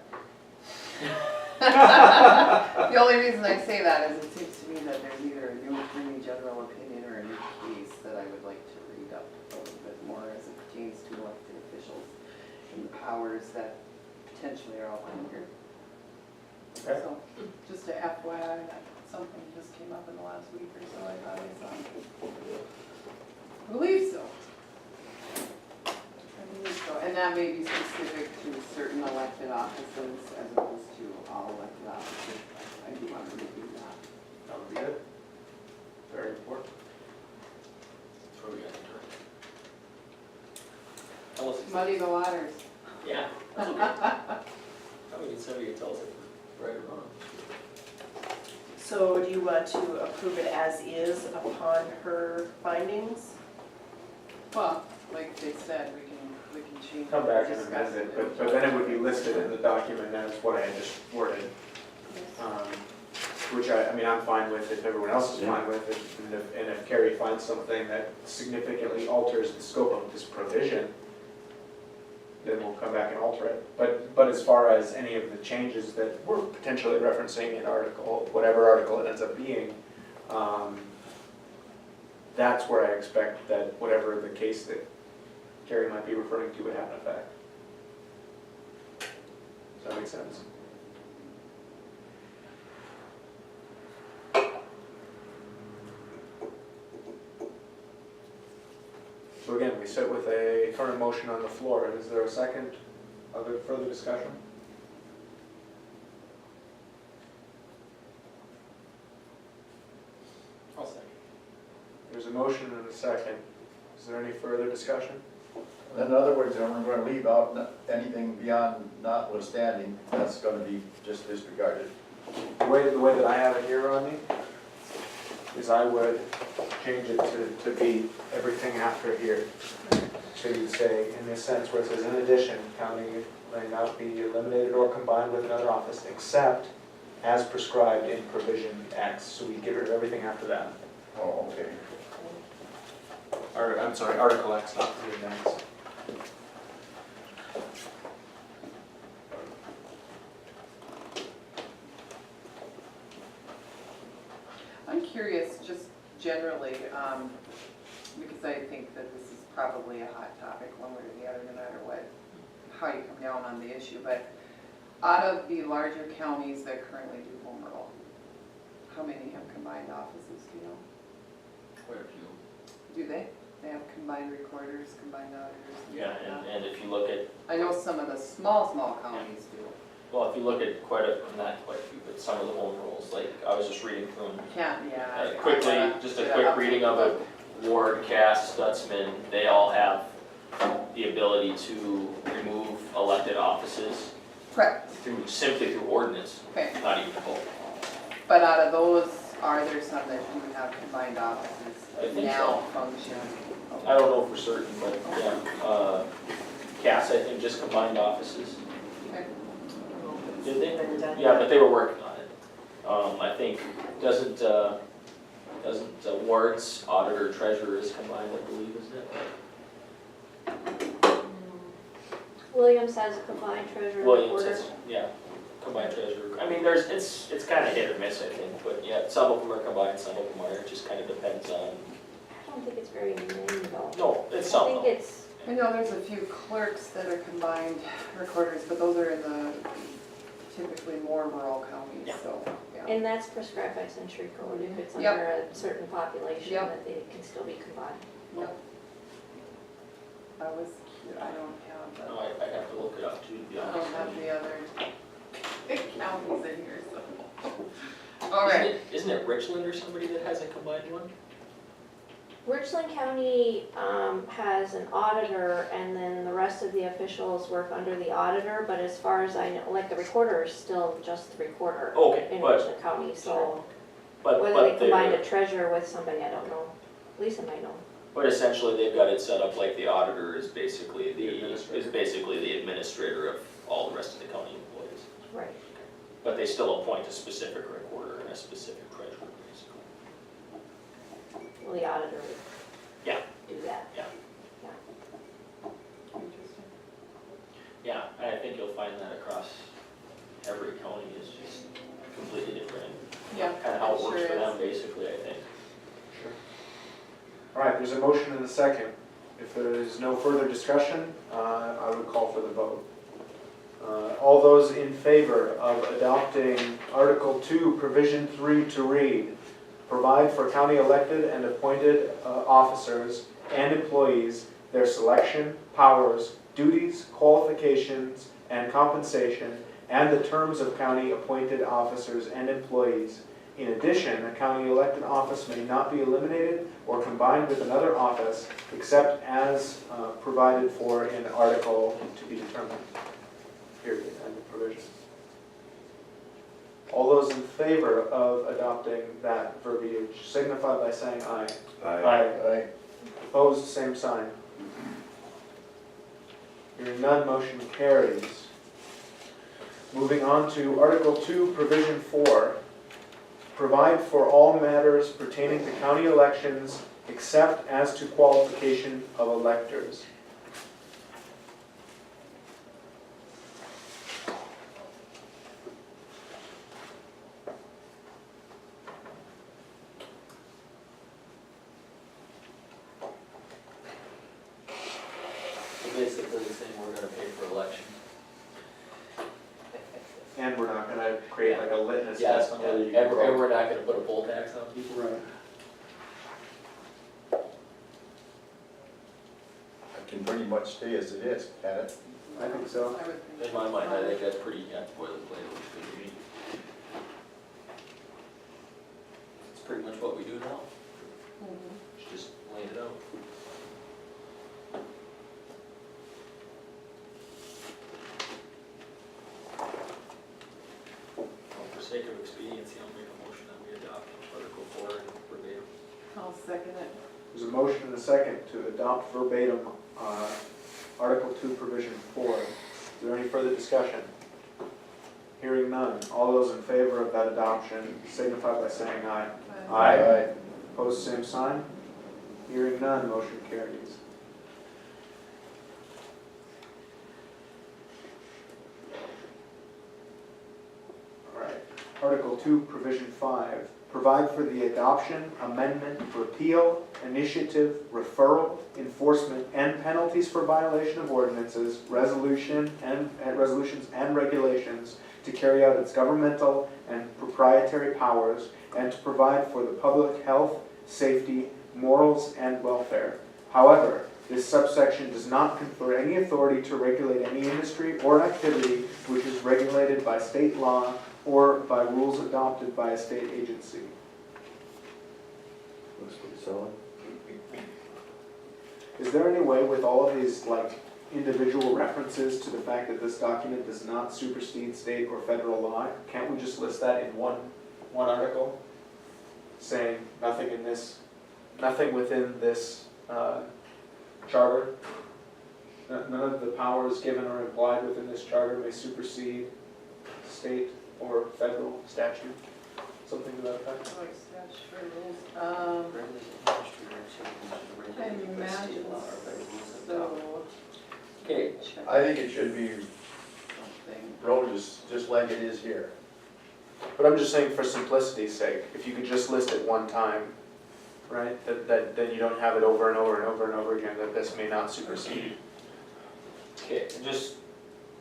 The only reason I say that is it seems to me that there's either a new attorney general opinion or a new case that I would like to read up a little bit more as it pertains to elected officials and the powers that potentially are outlined here. Okay. So, just a FYI, that something just came up in the last week or so, I thought I saw. I believe so. I believe so, and that may be specific to certain elected offices as opposed to all elected offices. I do want to review that. That would be good. Very important. That's where we got to do it. Unless it's, Muddy the waters. yeah. That's okay. I mean, somebody can tell us if we're right or wrong. So do you want to approve it as is upon her findings? Well, like they said, we can change it. Come back and discuss amend it, but then it would be listed in the document as what I had just worded. Which I mean, I'm fine with if everyone else is fine with it, and if Carrie finds something that significantly alters the scope of this provision, then we'll come back and alter it. But as far as any of the changes that we're potentially referencing in whatever article it ends up being, that's where I expect that whatever the case that Carrie might be referring to would have an effect. Does that make sense? So again, we sit with a current motion on the floor. Is there a second? Other further discussion? I'll second. There's a motion and a second. Is there any further discussion? In other words, we're going to leave out anything beyond notwithstanding, that's going to be just disregarded. The way that I have it here, Rodney, is I would change it to be everything after here. So you'd say, in this sense where it says, in addition, county may not be eliminated or combined with another office except as prescribed in provision X. So we get rid of everything after that. Oh, okay. Or, I'm sorry, Article X, not provision X. I'm curious, just generally, because I think that this is probably a hot topic one way or the other, no matter how you come down on the issue, but out of the larger counties that currently do home rule, how many have combined offices, do you know? Quite a few. Do they? They have combined recorders, combined auditors? things Yeah, like that? and if you look at, I know some of the small counties do. well, if you look at not quite a few, but some of the home rules, like, I was just reading through them. Quickly, just a quick reading of it. Ward, Cass, Stutzman, they all have the ability to remove elected offices Correct, simply through ordinance, okay. not even vote. But out of those, are there some that do have combined offices I think now so. function? I don't know for certain, but yeah, Cass, I think, just combined offices. Okay. Did they? Yeah, but they were working on it. I think, doesn't Ward's auditor treasurer is combined, I believe, isn't it? Williams has a combined treasurer and Williams recorder. is, yeah, combined treasurer. I mean, it's kind of hit or miss, I think, but yeah, some of them are combined, some of them aren't, it just kind of depends on, I don't think it's very many though. no, it's I some think though. it's, I know there's a few clerks that are combined recorders, but those are in the typically more rural counties, Yeah. so, yeah. and that's prescribed by century code if it's Yep. under a certain population Yep. that they can still be combined. Yep. I was, I don't have, No, I have to look it up too, to be I honest. don't have the other counties in here, so. All right. Isn't it Richland or somebody that has a combined one? Richland County has an auditor, and then the rest of the officials work under the auditor, but as far as I know, like the recorder is still just the recorder Okay, in but, Richland County, so but whether they combined they're, a treasurer with somebody, I don't know. Lisa might know. but essentially they've got it set up like the auditor is basically The administrator. the administrator of all the rest of the county employees. Right. But they still appoint a specific recorder and a specific treasurer, basically. Well, the auditor would Yeah. do that. Interesting. Yeah, I think you'll find that across every county is just completely different. Yeah. Kind of how it sure works for is. them, basically, I think. All right, there's a motion and a second. If there is no further discussion, I would call for the vote. All those in favor of adopting Article 2, Provision 3 to read, provide for county elected and appointed officers and employees their selection, powers, duties, qualifications, and compensation, and the terms of county appointed officers and employees. In addition, a county elected office may not be eliminated or combined with another office except as provided for in article to be determined. Period, end of provision. All those in favor of adopting that verbiage signify by saying aye. Aye. Opposed, same sign. Hearing none, motion carries. Moving on to Article 2, Provision 4. Provide for all matters pertaining to county elections except as to qualification of electors. So basically the same, we're gonna pay for elections. And we're not gonna create like a litmus Yeah, test on whether you and can we're, vote. and we're not gonna put a poll tax on people. Right. It can pretty much stay as it is, can it? I think so. I would think. In my mind, I think that's pretty, boilerplate, which could be. It's pretty much what we do now, Mhm. just laying it out. For sake of expediency, I'll make a motion that we adopt Article 4 and verbatim. I'll second it. There's a motion and a second to adopt verbatim Article 2, Provision 4. Is there any further discussion? Hearing none. All those in favor of that adoption signify by saying aye. Aye. Opposed, same sign. Hearing none, motion carries. All right. Article 2, Provision 5. Provide for the adoption, amendment, repeal, initiative, referral, enforcement, and penalties for violation of ordinances, resolutions and regulations to carry out its governmental and proprietary powers, and to provide for the public health, safety, morals, and welfare. However, this subsection does not confer any authority to regulate any industry or activity which is regulated by state law or by rules adopted by a state agency. Looks pretty solid. Is there any way with all of these like individual references to the fact that this document does not supersede state or federal law, can't we just list that in one article? Saying nothing within this charter, none of the powers given or implied within this charter may supersede state or federal statute, something to that effect? Like statutory rules. I imagine so. Okay, Check I think it should be something. wrote just like it is here. But I'm just saying for simplicity's sake, if you could just list it one time, right, then you don't have it over and over and over and over again, that this may not supersede. okay, just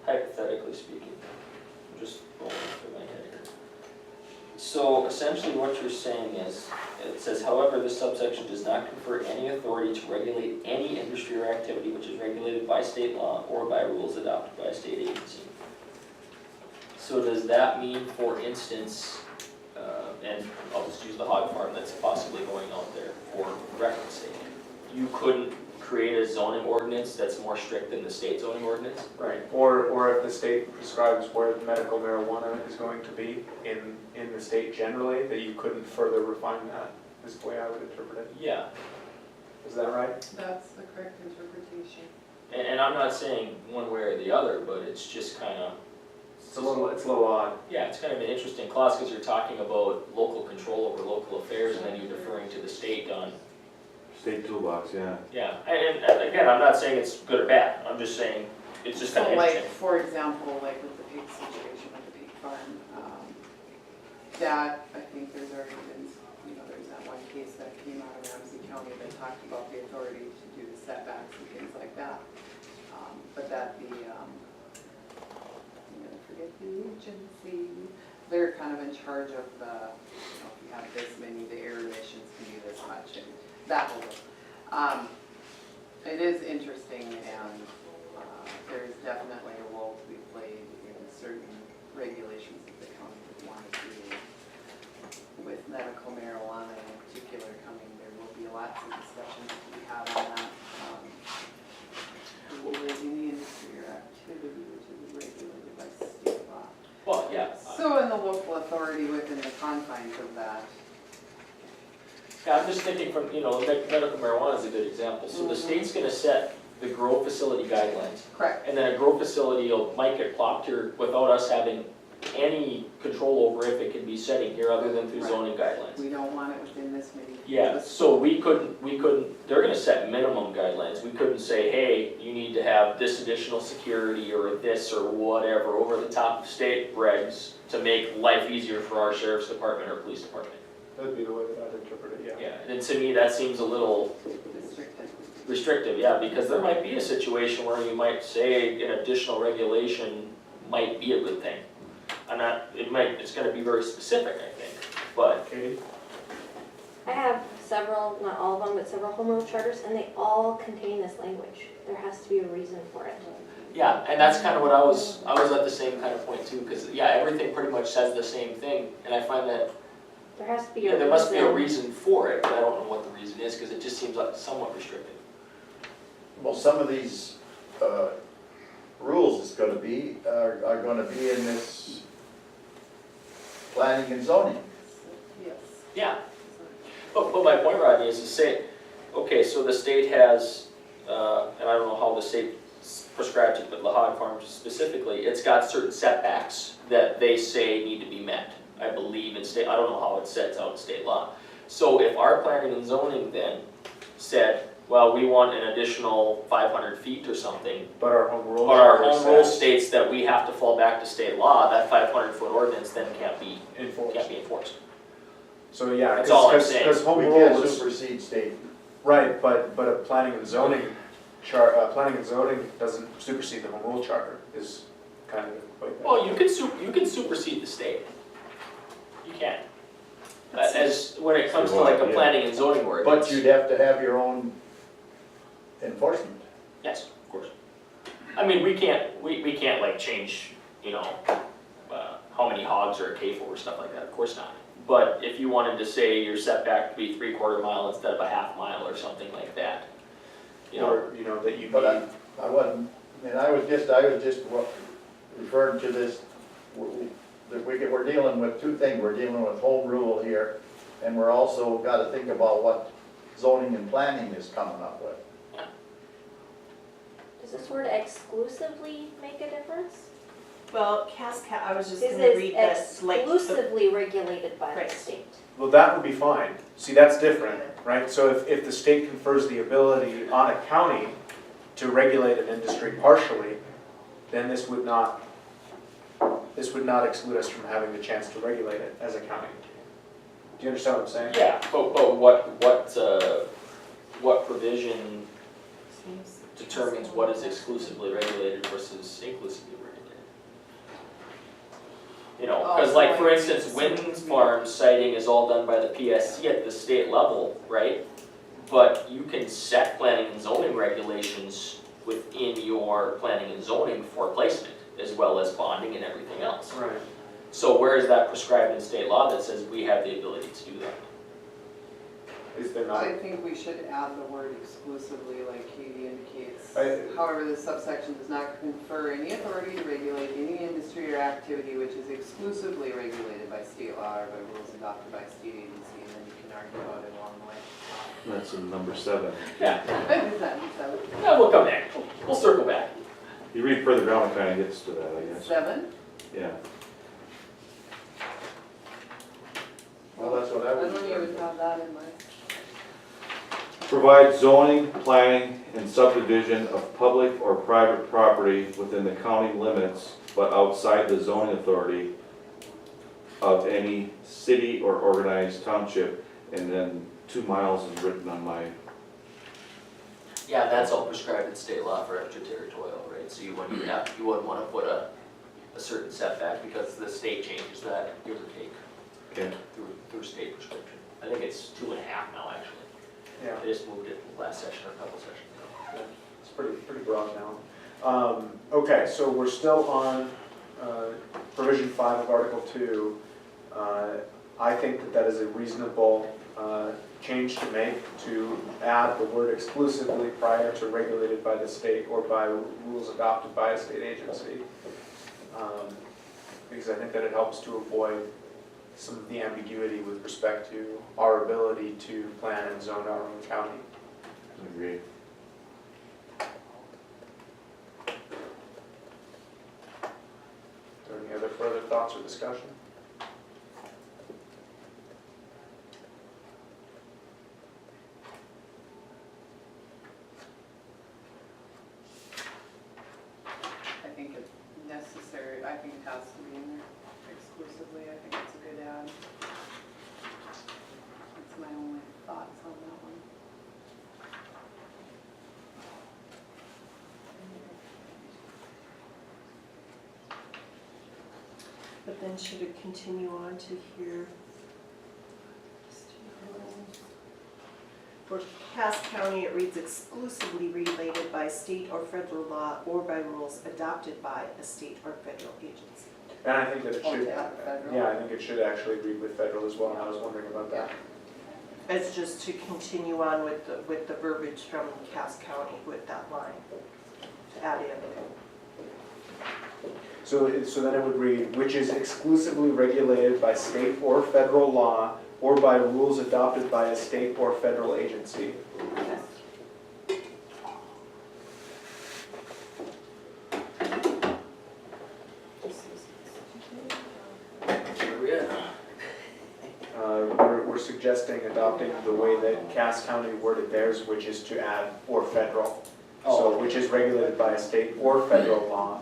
hypothetically speaking, I'm just rolling through my head here. So essentially what you're saying is, it says, however, this subsection does not confer any authority to regulate any industry or activity which is regulated by state law or by rules adopted by a state agency. So does that mean, for instance, and I'll just use the hog farm that's possibly going out there for reference sake. You couldn't create a zoning ordinance that's more strict than the state zoning ordinance? Right, or if the state prescribes where medical marijuana is going to be in the state generally, that you couldn't further refine that, is the way I would interpret it. Yeah, Is that right? That's the correct interpretation. and I'm not saying one way or the other, but it's just kind of, It's a little odd. yeah, it's kind of an interesting clause because you're talking about local control over local affairs and then you're deferring to the state on, State toolbox, yeah. yeah. And again, I'm not saying it's good or bad, I'm just saying it's just kind So of like, interesting. for example, like with the pig situation with the pig farm, that, I think there's already been, there's that one case that came out of Ramsey County that talked about the authority to do the setbacks and things like that. But that the, I'm gonna forget the agency, they're kind of in charge of the, if you have this many, the air emissions can be this much, and that whole, it is interesting, and there's definitely a role to be played in certain regulations that the county would want to see. With medical marijuana in particular coming, there will be lots of discussions to be had on that. Regulating the industry or activity which is regulated by state law. Well, yeah. So in the local authority within the confines of that. Yeah, I'm just thinking from, medical marijuana is a good example. So the state's gonna set the grow facility guidelines. Correct. And then a grow facility might get plopped here without us having any control over if it can be setting here other than through Right. zoning guidelines. We don't want it within this many. Yeah, so we couldn't, they're gonna set minimum guidelines. We couldn't say, hey, you need to have this additional security or this or whatever over the top of state regs to make life easier for our sheriff's department or police department. That'd be the way that I'd interpret it, yeah. Yeah, and to me, that seems a little Restricted. restrictive, yeah, because there might be a situation where you might say an additional regulation might be a good thing. It's gonna be very specific, I think, but, Katie? I have several, not all of them, but several home rule charters, and they all contain this language. There has to be a reason for it. yeah, and that's kind of what I was at the same kind of point too, because, yeah, everything pretty much says the same thing, and I find that, There has to be a reason. there must be a reason for it, but I don't know what the reason is, because it just seems like somewhat restrictive. Well, some of these rules are gonna be in this planning and zoning. Yes. Yeah, but my point, Rodney, is to say, okay, so the state has, and I don't know how the state prescribes it, but the hog farm specifically, it's got certain setbacks that they say need to be met, I believe in state, I don't know how it sets out in state law. So if our planning and zoning then said, well, we want an additional 500 feet or something, But our home rule. but our charter home rule says states that we have to fall back to state law, that 500-foot ordinance then can't be enforced. So, yeah, That's all I'm because saying. home We rule can't is, supersede state. right, but a planning and zoning planning and zoning doesn't supersede the home rule charter, is kind of like that. Well, you can supersede the state. You can. As, when it comes to like a planning and zoning ordinance. But you'd have to have your own enforcement. Yes, of course. I mean, we can't like change, how many hogs are a K for or stuff like that, of course not. But if you wanted to say your setback to be 3/4 mile instead of a half mile or something like that, Or, that you But need, I wasn't, I was just referring to this, that we're dealing with two things. We're dealing with home rule here, and we're also gotta think about what zoning and planning is coming up with. Does this word exclusively make a difference? Well, I was just This gonna is read this, like, exclusively regulated by the Right. state. well, that would be fine. See, that's different, right? So if the state confers the ability on a county to regulate an industry partially, then this would not exclude us from having the chance to regulate it as a county. Do you understand what I'm saying? yeah, but what provision determines what is exclusively regulated versus inclusively regulated? Because like, for instance, wind farm siting is all done by the PSC at the state level, right? But you can set planning and zoning regulations within your planning and zoning for placement, as well as bonding and everything else. Right. So where is that prescribed in state law that says we have the ability to do that? Is there not? I think we should add the word exclusively, like Katie indicates. I- However, this subsection does not confer any authority to regulate any industry or activity which is exclusively regulated by state law or by rules adopted by a state agency, and then you can argue about it along the way. That's in number 7. Yeah, Is that seven? yeah, we'll come back, we'll circle back. You read further down, it kind of gets to that, I guess. 7? Yeah. Well, that's what I I would. don't even have that in my. Provide zoning, planning, and subdivision of public or private property within the county limits, but outside the zoning authority of any city or organized township, and then 2 miles is written on my, Yeah, that's all prescribed in state law for extraterritorial, right? So you wouldn't wanna put a certain setback because the state changes that, give or take, okay, through state prescription. I think it's 2.5 now, actually. Yeah, They just moved it last session or a couple sessions ago. it's pretty broad now. Okay, so we're still on provision 5 of Article 2. I think that is a reasonable change to make, to add the word exclusively prior to regulated by the state or by rules adopted by a state agency. Because I think that it helps to avoid some of the ambiguity with respect to our ability to plan and zone our own county. I agree. Are there any other further thoughts or discussion? I think it's necessary, I think it has to be in there exclusively, I think it's a good add. That's my only thoughts on that one. But then should it continue on to here? For Cass County, it reads exclusively regulated by state or federal law or by rules adopted by a state or federal agency. And I think that it Oh, should, yeah, federal. yeah, I think it should actually read with federal as well, and I was wondering about that. It's just to continue on with the verbiage from Cass County with that line, to add in. So then it would read, which is exclusively regulated by state or federal law or by rules adopted by a state or federal agency. Where we at? We're suggesting adopting the way that Cass County worded theirs, which is to add or federal. So which is regulated by a state or federal law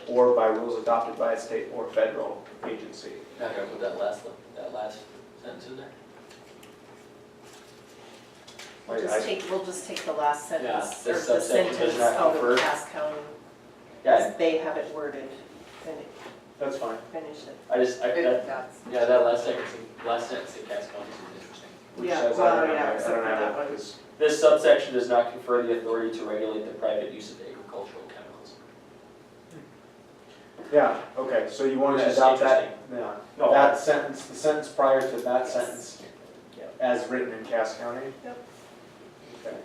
or by rules adopted by a state or federal agency. Not gonna put that last sentence in there? We'll just take the last sentence, Yeah, or this the subsection does sentence not out of confer. Cass County, Yeah, as they have it worded, That's fine. finish it. that last sentence in Cass County is interesting. Which Yeah, says, well, I don't yeah, have except for that it, one. 'cause- This subsection does not confer the authority to regulate the private use of agricultural chemicals. yeah, okay, so you want to Which is adopt that, interesting. yeah, No, that sentence, the sentence prior to that Yes. sentence Yeah. as written in Cass County? Yep. Okay.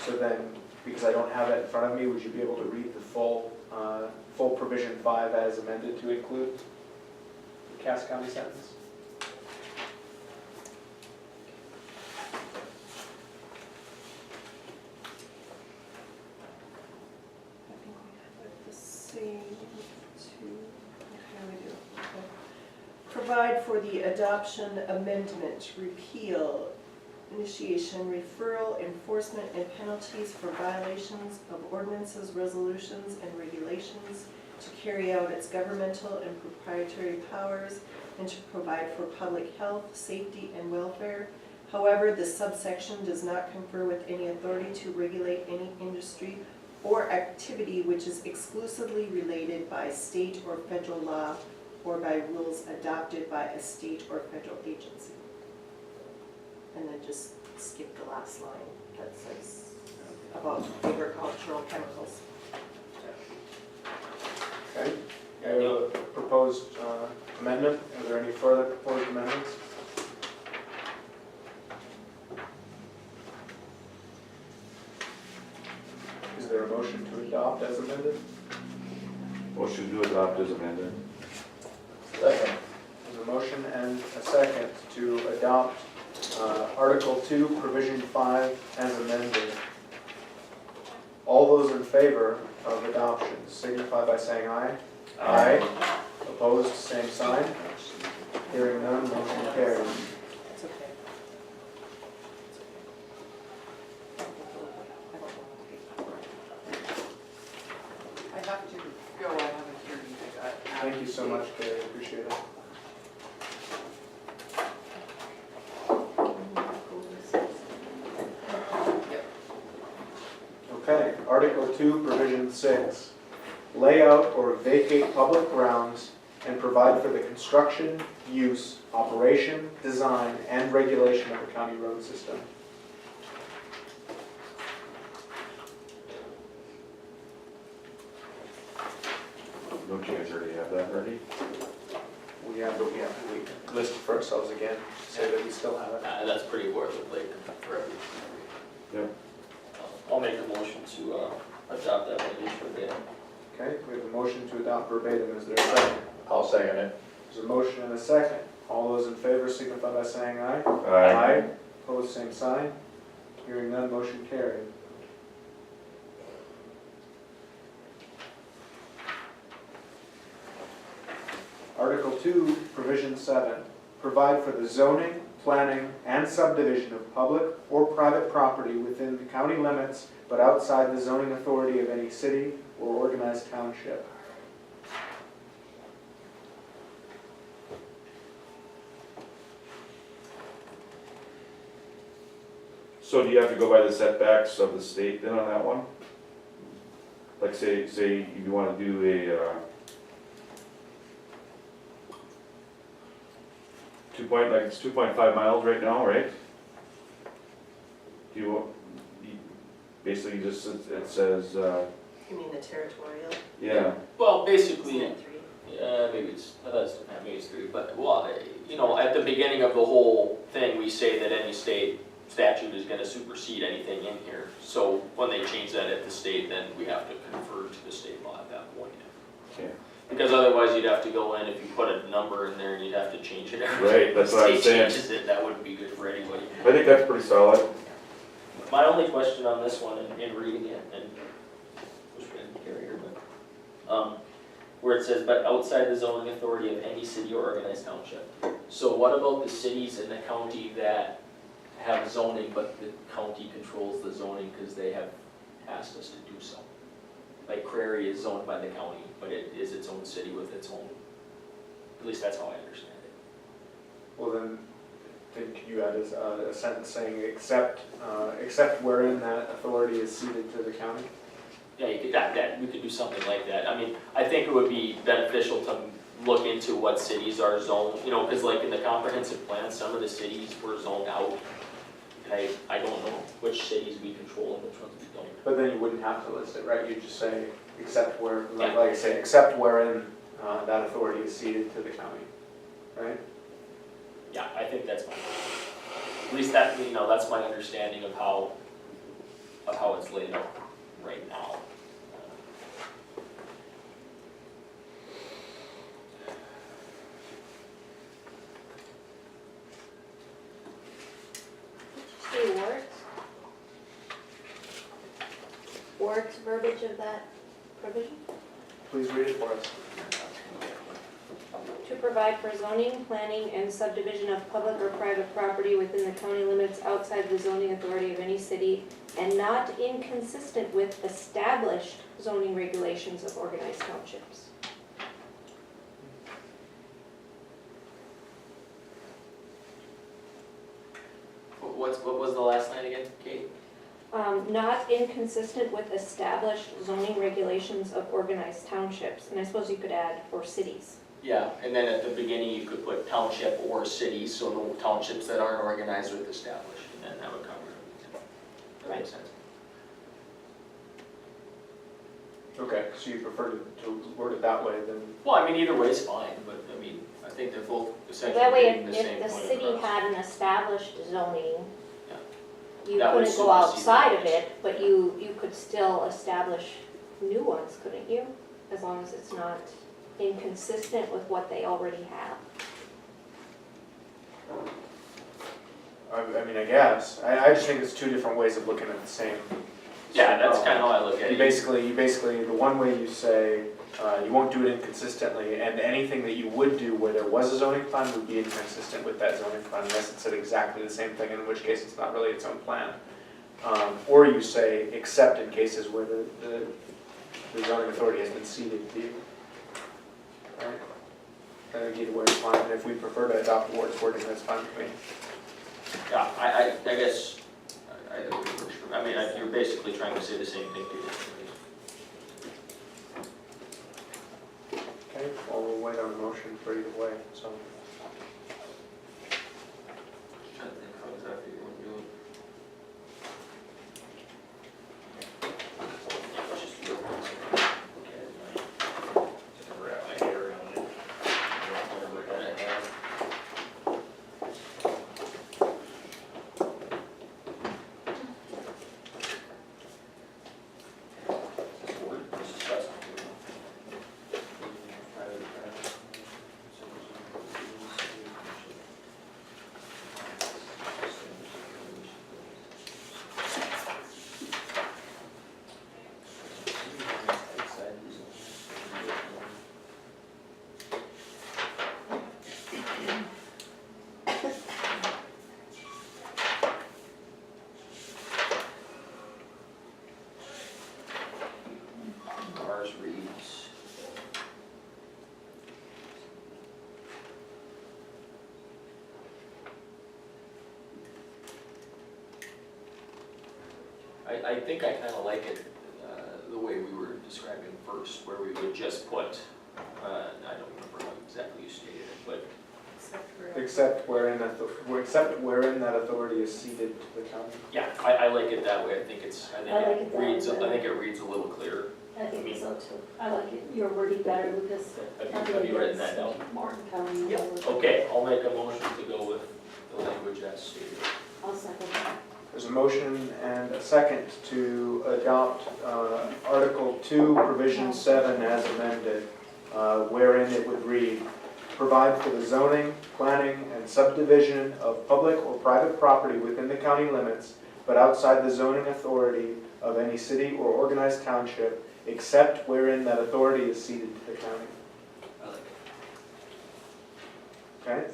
So then, because I don't have it in front of me, would you be able to read the full provision 5 as amended to include the Cass County sentence? I think we have it the same two, okay, we do, okay. Provide for the adoption, amendment, repeal, initiation, referral, enforcement, and penalties for violations of ordinances, resolutions, and regulations to carry out its governmental and proprietary powers and to provide for public health, safety, and welfare. However, this subsection does not confer with any authority to regulate any industry or activity which is exclusively related by state or federal law or by rules adopted by a state or federal agency. And then just skip the last line that says about agricultural chemicals. We have a proposed amendment. Are there any further proposed amendments? Is there a motion to adopt as amended? Motion to adopt as amended. Second. There's a motion and a second to adopt Article 2, Provision 5 as amended. All those in favor of adoption signify by saying aye. Aye. Opposed, same sign. Hearing none, motion carries. It's okay. I have to go, I have a hearing I got. Thank you so much, Carrie, appreciate it. Yep. Okay, Article 2, Provision 6. Lay out or vacate public grounds and provide for the construction, use, operation, design, and regulation of the county road system. Don't you guys already have that ready? We listed for ourselves again, to say that we still have it. That's pretty boilerplate for everything. Yep. I'll make a motion to adopt that language verbatim. Okay, we have a motion to adopt verbatim. Is there a second? I'll second it. There's a motion and a second. All those in favor signify by saying aye. Aye. Opposed, same sign. Hearing none, motion carried. Article 2, Provision 7. Provide for the zoning, planning, and subdivision of public or private property within the county limits, but outside the zoning authority of any city or organized township. So do you have to go by the setbacks of the state then on that one? Like say you wanna do a, 2.5 miles right now, right? Do you, basically just, it says, You mean the territorial? yeah, Well, basically, Isn't it 3? maybe it's 3, but, well, you know, at the beginning of the whole thing, we say that any state statute is gonna supersede anything in here. So when they change that at the state, then we have to confer to the state law at that point. okay, Because otherwise you'd have to go in, if you put a number in there, you'd have to change it every time. Right, that's what I'm The saying. state changes it, that wouldn't be good for anybody. I think that's pretty solid. My only question on this one, in reading it, and wish we didn't carry here, but, where it says, but outside the zoning authority of any city or organized township. So what about the cities in the county that have zoning, but the county controls the zoning because they have asked us to do so? Like Prairie is zoned by the county, but it is its own city with its own, at least that's how I understand it. Well, then could you add a sentence saying, except wherein that authority is ceded to the county? Yeah, you could, we could do something like that. I mean, I think it would be beneficial to look into what cities are zoned, you know, because like in the comprehensive plan, some of the cities were zoned out. I don't know which cities we control and which ones we don't. But then you wouldn't have to list it, right? You'd just say, except where, Yeah. like I say, except wherein that authority is ceded to the county, right? Yeah, I think that's fine. At least that, you know, that's my understanding of how it's laid out right now. Did you say Warwick's? Warwick's verbiage of that provision? Please read it for us. To provide for zoning, planning, and subdivision of public or private property within the county limits outside the zoning authority of any city and not inconsistent with established zoning regulations of organized townships. What was the last line again, Kate? Not inconsistent with established zoning regulations of organized townships. And I suppose you could add or cities. Yeah, and then at the beginning you could put township or city, so no townships that aren't organized with established, and then that would cover it. That makes sense. Okay, so you prefer to word it that way than, Well, I mean, either way is fine, but I mean, I think they're both essentially That way, getting the same if point the city across. had an established zoning, Yeah. you That would couldn't go supersede outside the of it, but you could still establish new ones, couldn't you? As long as it's not inconsistent with what they already have. I mean, I guess. I just think it's two different ways of looking at the same. Yeah, that's problem. kind of how I look at You it. basically, the one way you say, you won't do it inconsistently, and anything that you would do where there was a zoning plan would be inconsistent with that zoning plan, unless it said exactly the same thing, in which case it's not really its own plan. Or you say, except in cases where the zoning authority has been ceded to you. Right? I think either way is fine, and if we prefer to adopt the word's wording, that's fine with me. Yeah, I guess, either way works for me. I mean, you're basically trying to say the same thing to you. Okay, well, we'll wait on a motion for either way, so. Trying to think how exactly you want to do it. Let's just do it once. Okay, just gonna wrap my hair around it. Whatever I gotta have. This word, this is just- Ours reads. I think I kind of like it the way we were describing first, where we would just put, I don't remember how exactly you stated it, but Except wherein that authority is ceded to the county. yeah, I like it that way. I think I like it that way reads, I better. think it reads a little clearer. I think so too. I like it, your wording better, because. Have you written that down? Martin County. Yep. Okay, I'll make a motion to go with the language as stated. I'll second that. There's a motion and a second to adopt Article 2, Provision 7 as amended, wherein it would read, provide for the zoning, planning, and subdivision of public or private property within the county limits, but outside the zoning authority of any city or organized township, except wherein that authority is ceded to the county. I like it. Okay?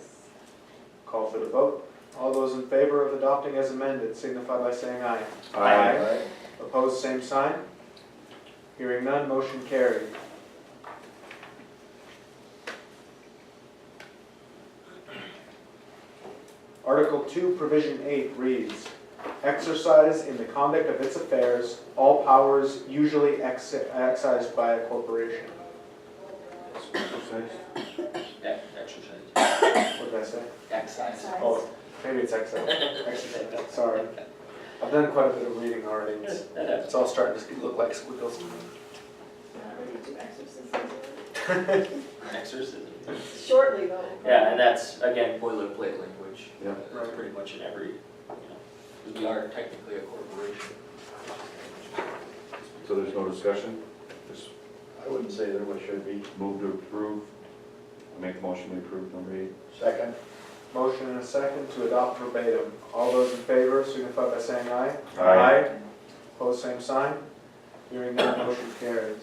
Call for the vote. All those in favor of adopting as amended signify by saying aye. Aye. Opposed, same sign. Hearing none, motion carried. Article 2, Provision 8 reads, exercise in the conduct of its affairs all powers usually exercised by a corporation. Exercise. What did I say? Excise. Oh, maybe it's exercise. Exercise, sorry. I've done quite a bit of reading already. It's all starting to look like squiggles to me. Ready to exercise. Exorcism. Shortly though. Yeah, and that's, again, boilerplate language. Yeah. It's pretty much in every, because we are technically a corporation. So there's no discussion? Just I wouldn't say there should be. move to approve. I make a motion to approve number 8. Second? Motion and a second to adopt verbatim. All those in favor signify by saying aye. Aye. Opposed, same sign. Hearing none, motion carries.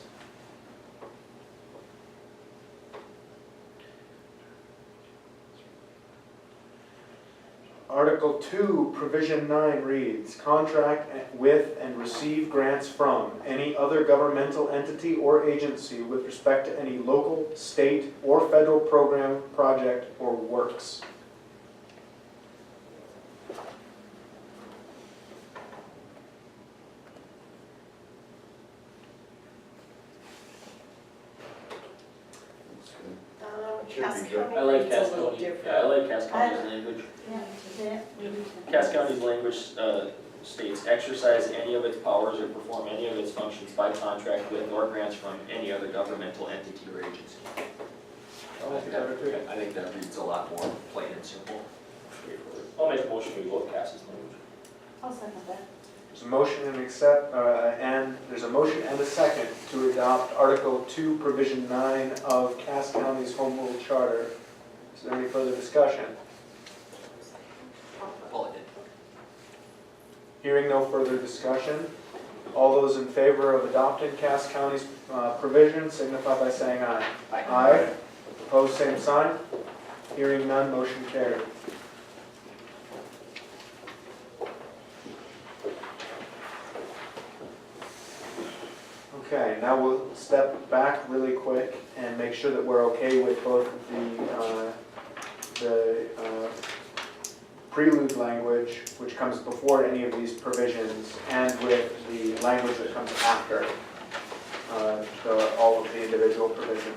Article 2, Provision 9 reads, contract with and receive grants from any other governmental entity or agency with respect to any local, state, or federal program, project, or works. Should be Cass good. County I like reads a Cass little County. different. Yeah, I like Cass County's language. Yeah, that, we need to. Cass County's language states exercise any of its powers or perform any of its functions by contract with or grants from any other governmental entity or agency. I think that reads a lot more plain and simple. I'll make a motion we vote Cass's language. I'll second that. There's a motion and there's a motion and a second to adopt Article 2, Provision 9 of Cass County's Home Rule Charter. Is there any further discussion? Paul did. Hearing no further discussion, all those in favor of adopting Cass County's provision signify by saying aye. Aye. Opposed, same sign. Hearing none, motion carried. Okay, now we'll step back really quick and make sure that we're okay with both the prelude language, which comes before any of these provisions, and with the language that comes after all of the individual provisions.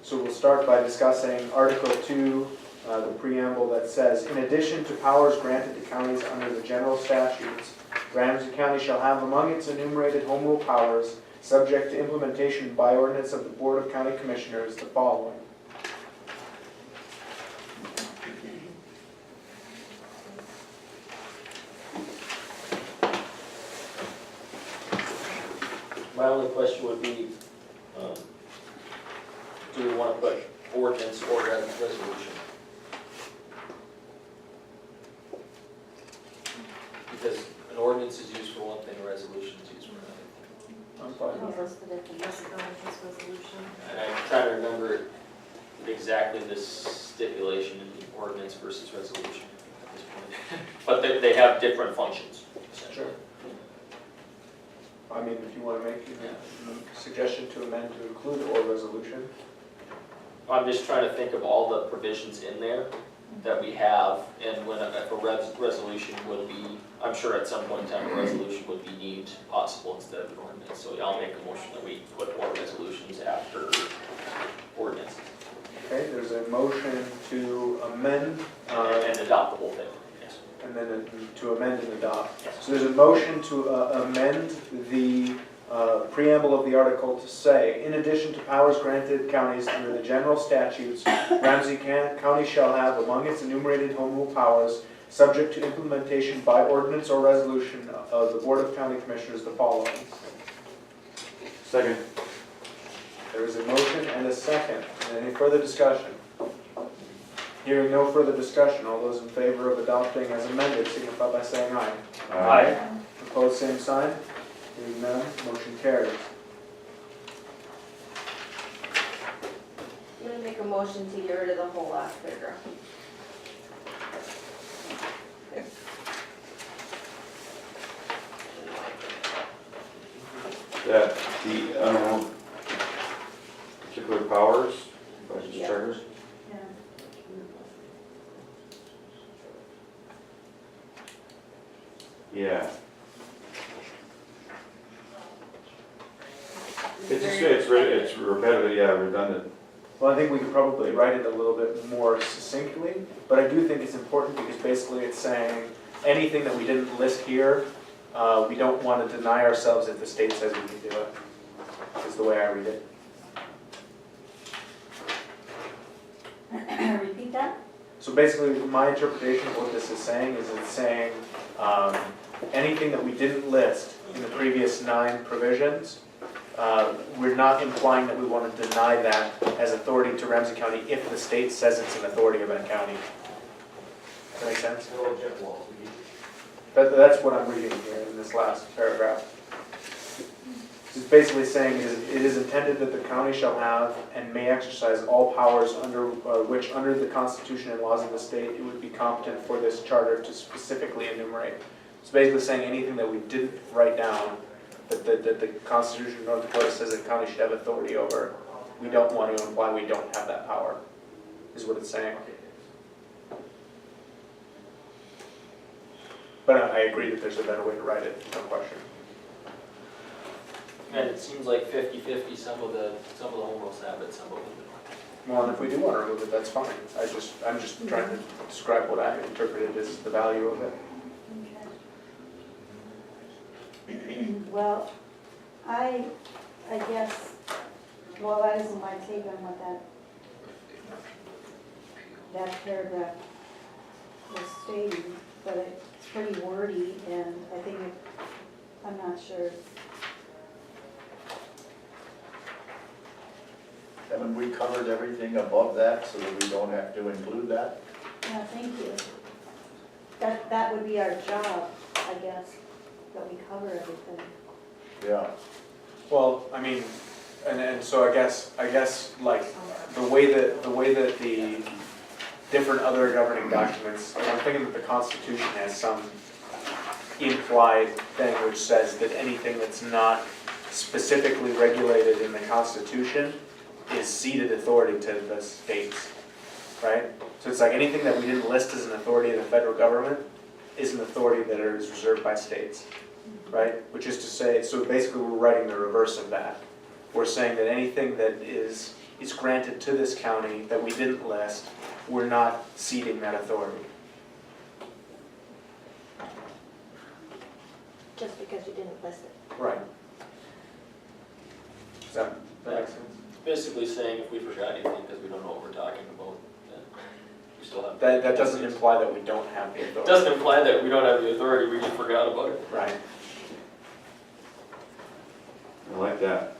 So we'll start by discussing Article 2, the preamble that says, in addition to powers granted to counties under the general statutes, Ramsey County shall have among its enumerated home rule powers, subject to implementation by ordinance of the Board of County Commissioners, the following. My only question would be, do we want to put ordinance or resolution? Because an ordinance is used for one thing, a resolution is used for another. I'm fine. I'll list it at the resolution. And I'm trying to remember exactly this stipulation in the ordinance versus resolution at this point. But they have different functions, essentially. Sure. I mean, if you want to make a suggestion to amend to include or resolution. I'm just trying to think of all the provisions in there that we have, and when if a resolution would be, I'm sure at some point in time, a resolution would be deemed possible instead of an ordinance. So I'll make a motion that we put more resolutions after ordinance, Okay, there's a motion to amend, and adopt the whole thing, yes. and then to amend and adopt. Yes. So there's a motion to amend the preamble of the article to say, in addition to powers granted counties under the general statutes, Ramsey County shall have among its enumerated home rule powers, subject to implementation by ordinance or resolution of the Board of County Commissioners, the following. Second. There is a motion and a second. Any further discussion? Hearing no further discussion, all those in favor of adopting as amended signify by saying aye. Aye. Opposed, same sign. Hearing none, motion carries. I'm gonna make a motion to get rid of the whole last paragraph. That the, particular powers, budget Yeah. charters. Yeah. Yeah. It's repetitive, yeah, redundant. Well, I think we could probably write it a little bit more succinctly, but I do think it's important because basically it's saying anything that we didn't list here, we don't want to deny ourselves if the state says we can do it, is the way I read it. Repeat that? So basically, my interpretation of what this is saying is it's saying anything that we didn't list in the previous 9 provisions, we're not implying that we want to deny that as authority to Ramsey County if the state says it's an authority of a county. Does that make sense? That's what I'm reading here in this last paragraph. It's basically saying it is intended that the county shall have and may exercise all powers under which under the Constitution and laws of the state it would be competent for this charter to specifically enumerate. It's basically saying anything that we didn't write down that the Constitution of North Dakota says the county should have authority over, we don't want to imply we don't have that power, is what it's saying. But I agree that there's a better way to write it, no question. And it seems like 50-50, some of the home rules have it, some of them don't. Well, and if we do want to remove it, that's fine. I'm just trying to describe what I interpreted as the value of it. Okay. Well, I guess, well, that isn't my take on what that paragraph was stating, but it's pretty wordy, and I think I'm not sure. Haven't we covered everything above that so that we don't have to include that? Yeah, thank you. That would be our job, I guess, that we cover everything. Yeah. Well, I mean, and so I guess like the way that the different other governing documents, like I'm thinking that the Constitution has some implied thing which says that anything that's not specifically regulated in the Constitution is ceded authority to the states, right? So it's like anything that we didn't list as an authority of the federal government is an authority that is reserved by states, right? Which is to say, so basically we're writing the reverse of that. We're saying that anything that is granted to this county that we didn't list, we're not ceding that authority. Just because you didn't list it. Right. Does that make sense? Basically saying if we forgot anything because we don't know what we're talking about, then we still have. That doesn't imply that we don't have the It authority. doesn't imply that we don't have the authority, we just forgot about it. Right. I like that.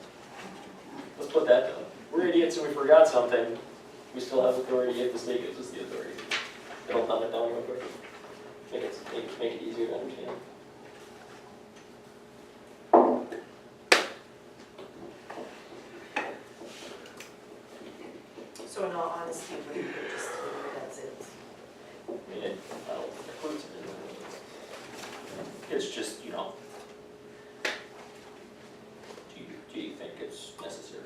Let's put that down. We're idiots and we forgot something, we still have authority if the state gives us the authority. It'll dumb it down real quick. Make it easier to understand. So in all honesty, we could just leave it as is. I mean, I don't think it hurts it. It's just, you know, do you think it's necessary?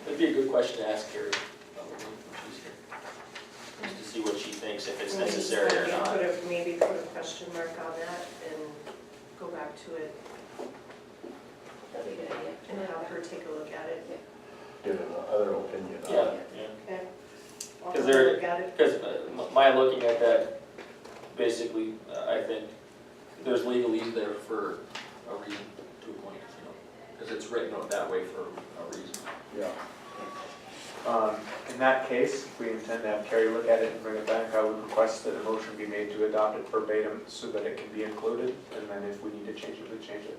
It'd be a good question to ask Carrie, probably, when she's here. Just to see what she thinks, if it's necessary or not. Maybe put a question mark on that and go back to it That'd be a good idea. and have her take a look at it. Get another opinion on Yeah, it. yeah. Okay. I'll Because have a there- look at it. Because my looking at that, basically, I think there's legalese there for a reason, to a point, you know, because it's written out that way for a reason. Yeah. In that case, if we intend to have Carrie look at it and bring it back, I would request that a motion be made to adopt it verbatim so that it can be included, and then if we need to change it, we change it.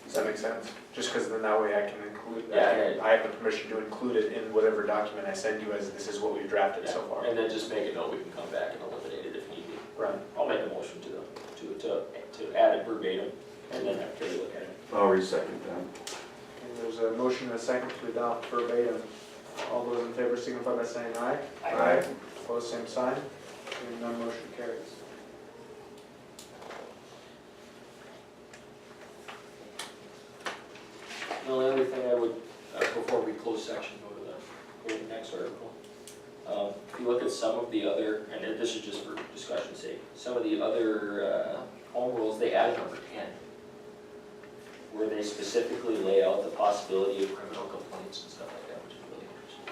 Does that make sense? Just because then that way I can include, I have the permission to include it in whatever document I send you as this is what we've drafted so far. And then just make a note, we can come back and eliminate it if need be. Right. I'll make a motion to add it verbatim, and then have Carrie look at it. I'll resecond that. And there's a motion and a second to adopt verbatim. All those in favor signify by saying aye. Aye. Opposed, same sign. Hearing none, motion carries. The only other thing I would, before we close section, go to the next article. If you look at some of the other, and this is just for discussion's sake, some of the other home rules, they added number 10, where they specifically lay out the possibility of criminal complaints and stuff like that, which is really interesting.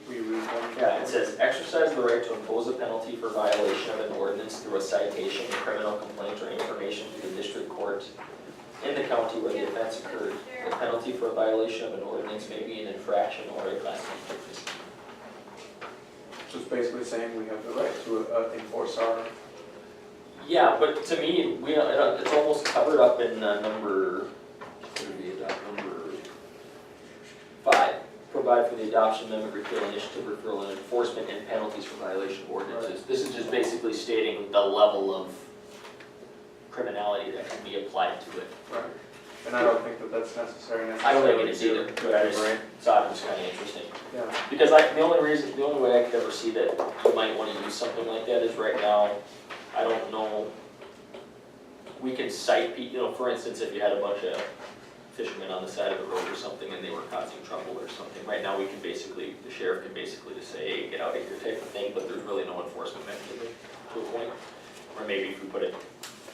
We read them. Yeah, it says, exercise the right to impose a penalty for violation of an ordinance through a citation, criminal complaint, or information to the district court in the county where the offense occurred. The penalty for a violation of an ordinance may be an infraction or a classified misdemeanor. So it's basically saying we have the right to enforce our. Yeah, but to me, it's almost covered up in number 5. Provide for the adoption, amendment, repeal, initiative, referral, and enforcement and penalties for violation of ordinances. This is just basically stating the level of criminality that can be applied to it. Right. And I don't think that that's necessary. I don't think it is either, but I just Right. thought it was kind of interesting. Yeah. Because the only way I could ever see that you might want to use something like that is right now, I don't know, we can cite people, for instance, if you had a bunch of fishermen on the side of the road or something and they were causing trouble or something, right now we can basically, the sheriff can basically just say, hey, get out of here type of thing, but there's really no enforcement mechanism to a point. Or maybe if we put a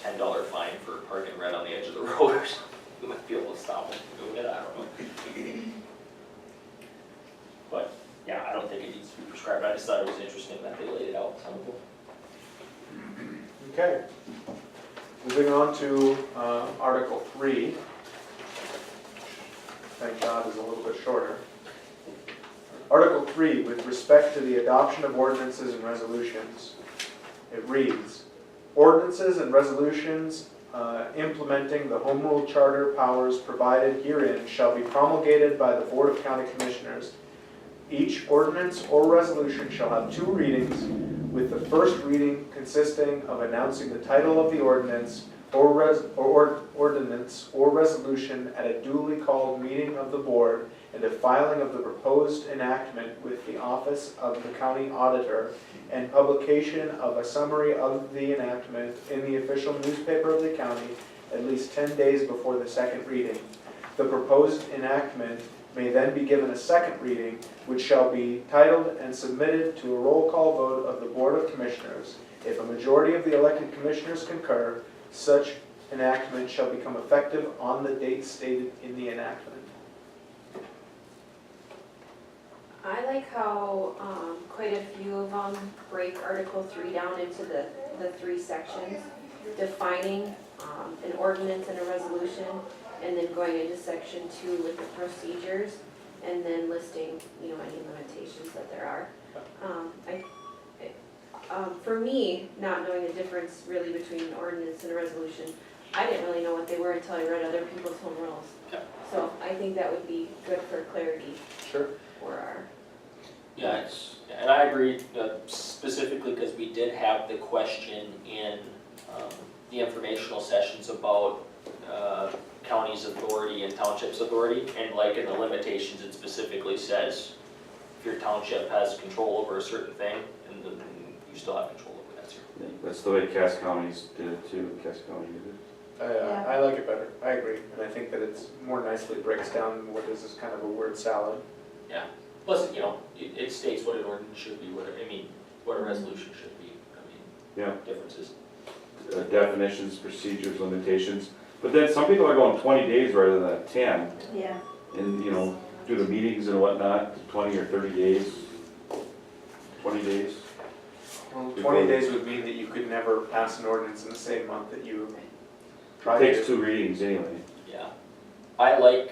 $10 fine for parking right on the edge of the road or something, we might be able to stop them from doing it, I don't know. But, yeah, I don't think it needs to be prescribed, I just thought it was interesting that they laid it out, some of them. Okay. Moving on to Article 3. Thank God is a little bit shorter. Article 3, with respect to the adoption of ordinances and resolutions, it reads, ordinances and resolutions implementing the Home Rule Charter powers provided herein shall be promulgated by the Board of County Commissioners. Each ordinance or resolution shall have 2 readings, with the first reading consisting of announcing the title of the ordinance ordinance or resolution at a duly called meeting of the board, and a filing of the proposed enactment with the office of the county auditor, and publication of a summary of the enactment in the official newspaper of the county at least 10 days before the second reading. The proposed enactment may then be given a second reading, which shall be titled and submitted to a roll call vote of the Board of Commissioners. If a majority of the elected commissioners concur, such enactment shall become effective on the date stated in the enactment. I like how quite a few of them break Article 3 down into the 3 sections, defining an ordinance and a resolution, and then going into section 2 with the procedures, and then listing, any limitations that there are. For me, not knowing the difference really between an ordinance and a resolution, I didn't really know what they were until I read other people's home rules. Okay. So I think that would be good for clarity Sure. for our. Yeah, and I agree specifically because we did have the question in the informational sessions about county's authority and township's authority, and like in the limitations, it specifically says if your township has control over a certain thing, and then you still have control over that certain thing. That's the way Cass County's did it too, Cass County did it. I like it better. I agree. And I think that it's more nicely breaks down what is kind of a word salad. Plus, it states what an ordinance should be, what a resolution should be, Yeah. differences. Definitions, procedures, limitations. But then some people are going 20 days rather than 10, Yeah. and, do the meetings and whatnot, 20 or 30 days, 20 days. Well, 20 days would mean that you could never pass an ordinance in the same month that you It tried takes to. 2 readings anyway. Yeah, I like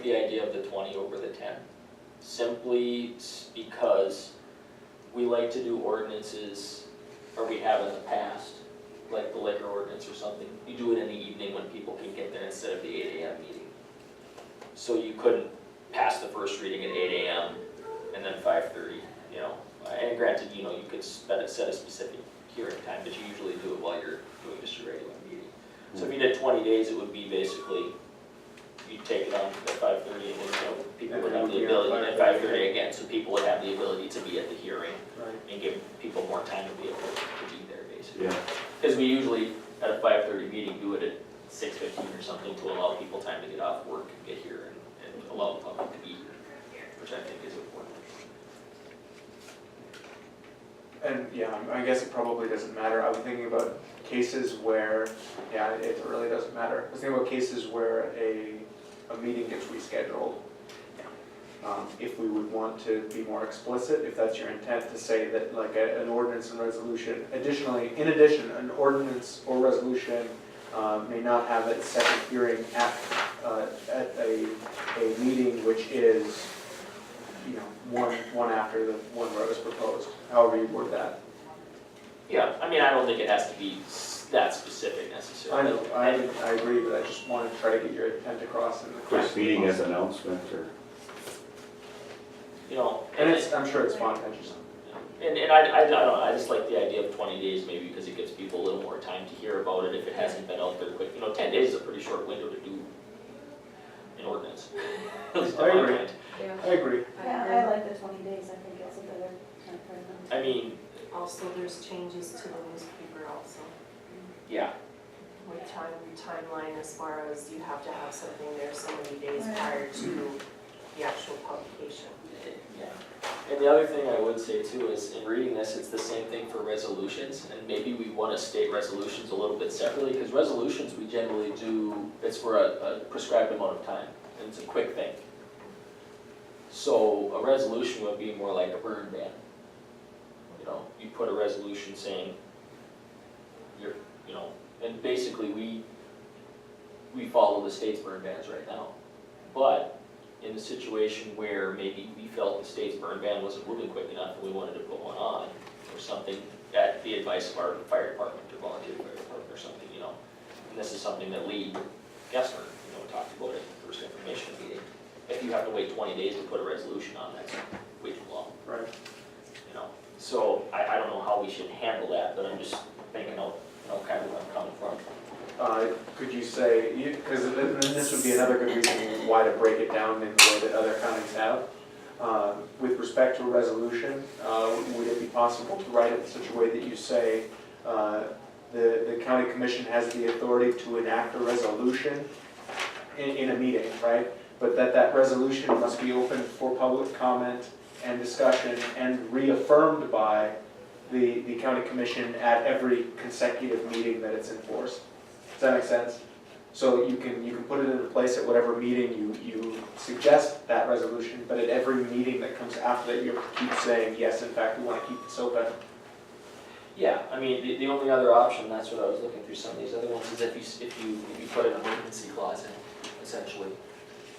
the idea of the 20 over the 10, simply because we like to do ordinances, or we have in the past, like the liquor ordinance or something. You do it in the evening when people can get there instead of the 8 a.m. meeting. So you couldn't pass the first reading at 8 a.m. and then 5:30, And granted, you could set a specific hearing time, but you usually do it while you're doing just your regular meeting. So if you did 20 days, it would be basically, you'd take it on at 5:30, and then, people would have the ability, at 5:30 again, so people would have the ability to be at the hearing Right. and give people more time to be able to be there, basically. Yeah. Because we usually, at a 5:30 meeting, do it at 6:15 or something to allow people time to get off work and get here and allow the public to be here, which I think is important. And yeah, I guess it probably doesn't matter. I was thinking about cases where, it really doesn't matter. I was thinking about cases where a meeting gets rescheduled. If we would want to be more explicit, if that's your intent, to say that like an ordinance and resolution, in addition, an ordinance or resolution may not have its second hearing at a meeting which is, one after the one where it was proposed, however you word that. Yeah, I don't think it has to be that specific necessarily. I know, I agree, but I just wanted to try to get your intent across in the First meeting as announcement, or, And I'm sure it's fun, And I don't know, I just like the idea of 20 days maybe because it gives people a little more time to hear about it if it hasn't been out there quick. 10 days is a pretty short window to do an ordinance. At least in I my agree. mind. I agree. Yeah, I like the 20 days, I think it's a better time frame. Also, there's changes to the newspaper also, Yeah, with timeline as far as you have to have something there so many days Right. prior to the actual publication. yeah. And the other thing I would say too is in reading this, it's the same thing for resolutions, and maybe we want to state resolutions a little bit separately, because resolutions we generally do, it's for a prescribed amount of time, and it's a quick thing. So a resolution would be more like a burn ban. You put a resolution saying you know, and basically we follow the state's burn bans right now. But in a situation where maybe we felt the state's burn ban wasn't moving quick enough and we wanted to put one on, or something, at the advice of our fire department or volunteer fire department or something, you know. And this is something that Lee Gessner, you know, talked about at the first information meeting. If you have to wait 20 days to put a resolution on, that's way too long. Right. You know, so I don't know how we should handle that, but I'm just thinking out, you know, kind of where I'm coming from. Could you say, because then this would be another good reason why to break it down in the way that other counties have. With respect to a resolution, would it be possible to write it in such a way that you say, the county commission has the authority to enact a resolution in a meeting, right? But that resolution must be open for public comment and discussion and reaffirmed by the county commission at every consecutive meeting that it's in force. Does that make sense? So you can put it into place at whatever meeting you suggest that resolution, but at every meeting that comes after that, you have to keep saying, yes, in fact, we want to keep this open. Yeah, I mean, the only other option, that's what I was looking through some of these other ones, is if you put an emergency clause in, essentially,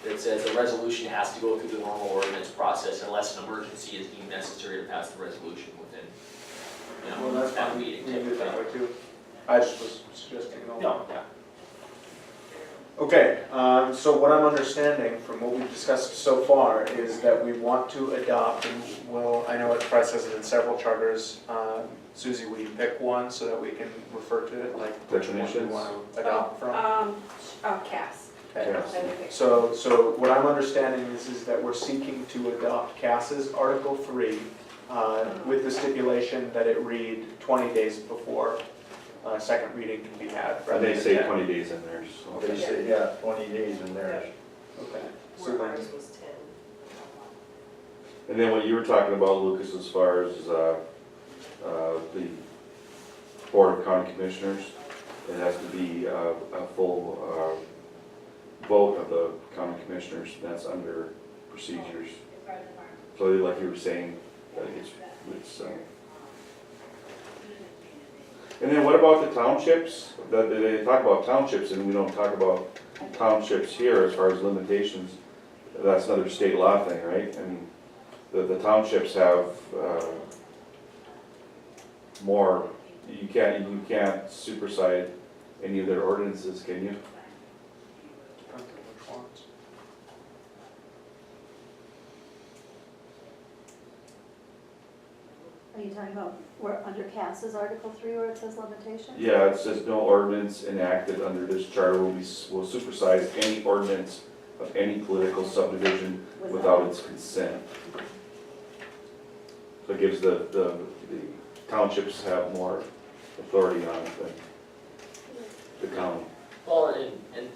that says a resolution has to go through the normal ordinance process unless an emergency is deemed necessary to pass the resolution within, you know, Well, that's that fine. meeting. We can do it that way too. I just was suggesting no. No, yeah. Okay, so what I'm understanding from what we've discussed so far is that we want to adopt, and I know it probably says it in several charters. Susie, will you pick one so that we can refer to it, like which one we Definitions? want to adopt from? Cass. Okay. Yes. So what I'm understanding is that we're seeking to adopt Cass's Article 3 with the stipulation that it read 20 days before second reading can be had. And rather they than say 10. 20 days in there, so. They say, yeah, 20 days in there. Okay. So Where then, ours was 10. And then what you were talking about, Lucas, as far as the Board of County Commissioners, it has to be a full vote of the county commissioners, that's under procedures. So like you were saying, it's and then what about the townships? They talk about townships and we don't talk about townships here as far as limitations. That's another state law thing, right? I mean, the townships have more, you can't supersede any of their ordinances, can you? depends on which ones. Are you talking about where under Cass's Article 3 where it says limitations? Yeah, it says no ordinance enacted under this charter will supersede any ordinance of any political subdivision without its consent. So it gives the townships have more authority on it than the county. Well, and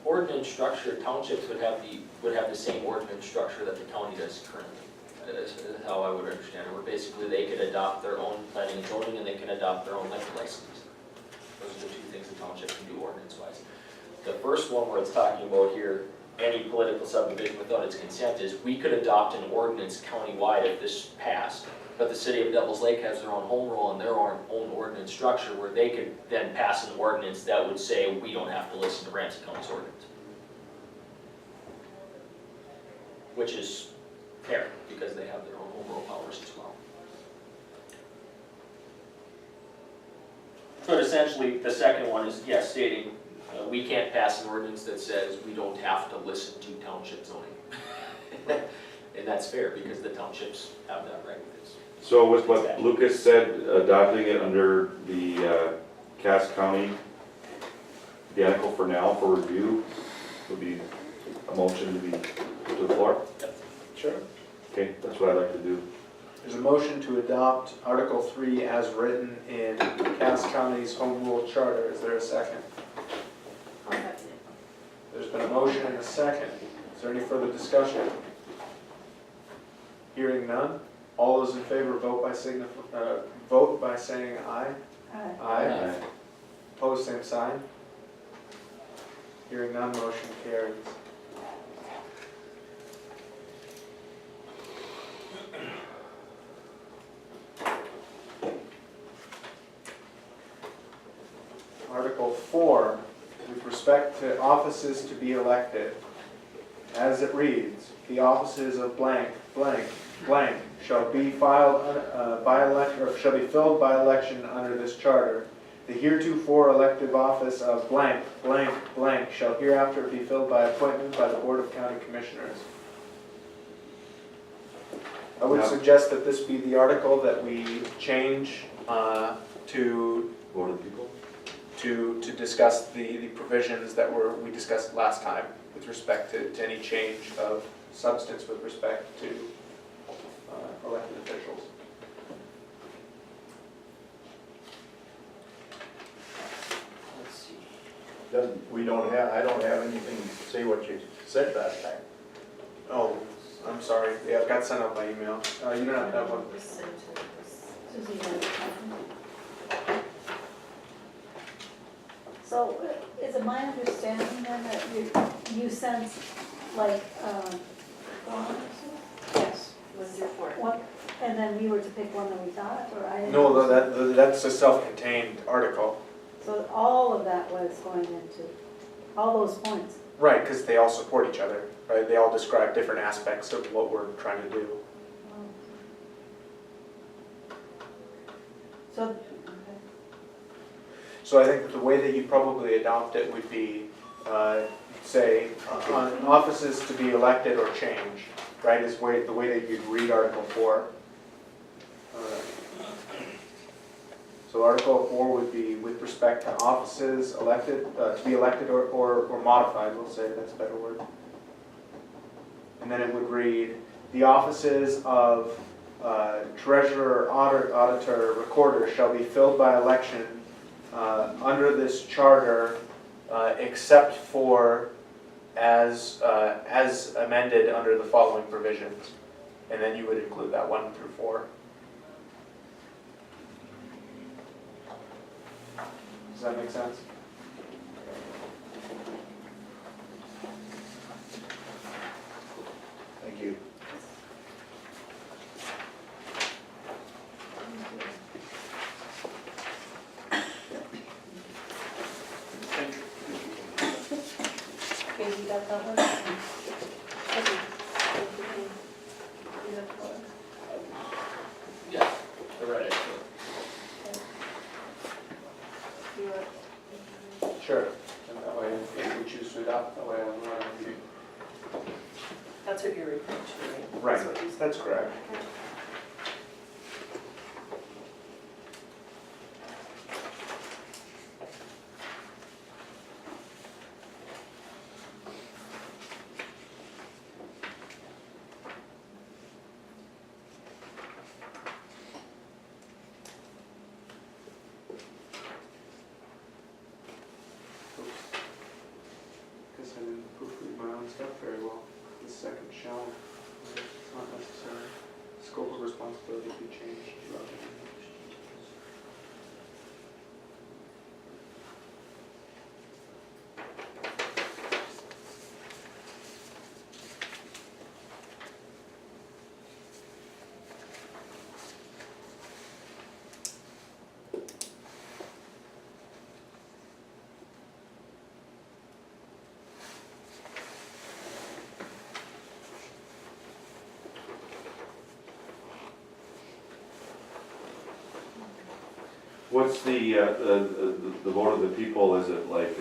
ordinance structure, townships would have the same ordinance structure that the county does currently. Is how I would understand it, where basically they could adopt their own planning and zoning and they can adopt their own liquor licenses. Those are the two things the township can do ordinance-wise. The first one where it's talking about here, any political subdivision without its consent, is we could adopt an ordinance countywide if this passed, but the city of Devils Lake has their own home rule and their own ordinance structure where they could then pass an ordinance that would say we don't have to listen to Ramsey County's ordinance. Which is fair, because they have their own home rule powers as well. But essentially, the second one is, yes, stating, we can't pass an ordinance that says we don't have to listen to township zoning. And that's fair, because the townships have that right with this. So with what Lucas said, adopting it under the Cass County identical for now for review would be a motion to be put to the floor? Sure. Okay, that's what I'd like to do. There's a motion to adopt Article 3 as written in Cass County's Home Rule Charter. Is there a second? I'll second it. There's been a motion and a second. Is there any further discussion? Hearing none. All those in favor vote by saying aye. Aye. Opposed, same sign. Hearing none, motion carries. 4, with respect to offices to be elected, as it reads, the offices of blank, blank, blank shall be filed by election, or shall be filled by election under this charter. The heretofore elective office of blank, blank, blank shall hereafter be filled by appointment by the Board of County Commissioners. I would Yeah. suggest that this be the article that we change to Board of People? to discuss the provisions that we discussed last time with respect to any change of substance with respect to elected officials. Let's see. I don't have anything to say what you said last time. Oh, I'm sorry. Yeah, it got sent out by email. You don't have to have one. Susie had it. So is it my understanding then that you sent like, Yes, was your report. one, and then we were to pick one that we thought, or I didn't? No, that's a self-contained article. So all of that was going into, all those points. Right, because they all support each other, right? They all describe different aspects of what we're trying to do. So, okay. So I think that the way that you probably adopt it would be, say, on offices to be elected or change, right, is the way that you'd read Article 4. So Article 4 would be with respect to offices elected, to be elected or modified, we'll say, that's a better word. And then it would read, the offices of treasurer, auditor, recorder shall be filled by election under this charter, except for as amended under the following provisions. And then you would include that 1 through 4. Does that make sense? Thank you. Okay, you got that one? Yeah, I read it. Sure. And that way, if we choose to adopt, that way I'm not going to be... That's what you're referring to, right? Right, That's what you said. that's correct. Guess I didn't proofread my own stuff very well. The second shall, it's not necessary. Scope of responsibility be changed throughout the What's the vote of the people, is it like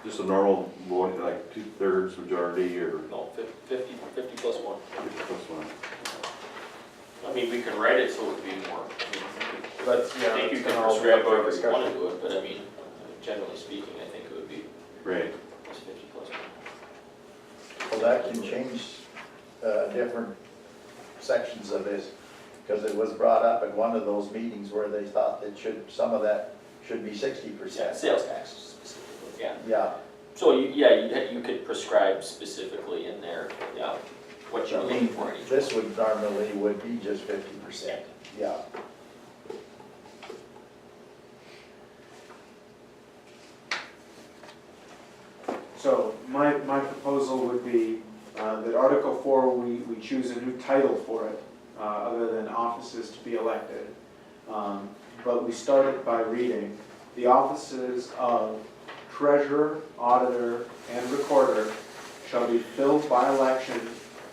just a normal vote, like 2/3 majority or No, 50 plus 1. 50 plus 1? I mean, we can write it so it would be more. That's, I think you can prescribe however you want to do it, but I mean, generally speaking, I think it would be Right. plus 50 plus 1. Well, that can change different sections of this, because it was brought up at one of those meetings where they thought that some of that should be 60%. Yeah, sales tax specifically, yeah. Yeah, So you could prescribe specifically in there, yeah, what you're I looking mean, for in each. this would be just 50%, yeah. So my proposal would be that Article 4, we choose a new title for it, other than offices to be elected. but we start it by reading, the offices of treasurer, auditor, and recorder shall be filled by election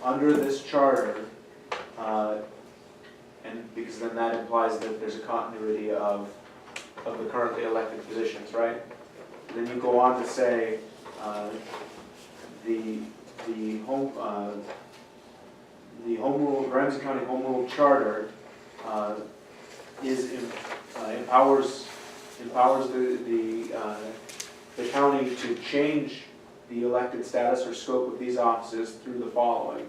under this charter, and because then that implies that there's a continuity of the currently elected positions, right? Then you go on to say, the home rule, Ramsey County Home Rule Charter empowers the county to change the elected status or scope of these offices through the following.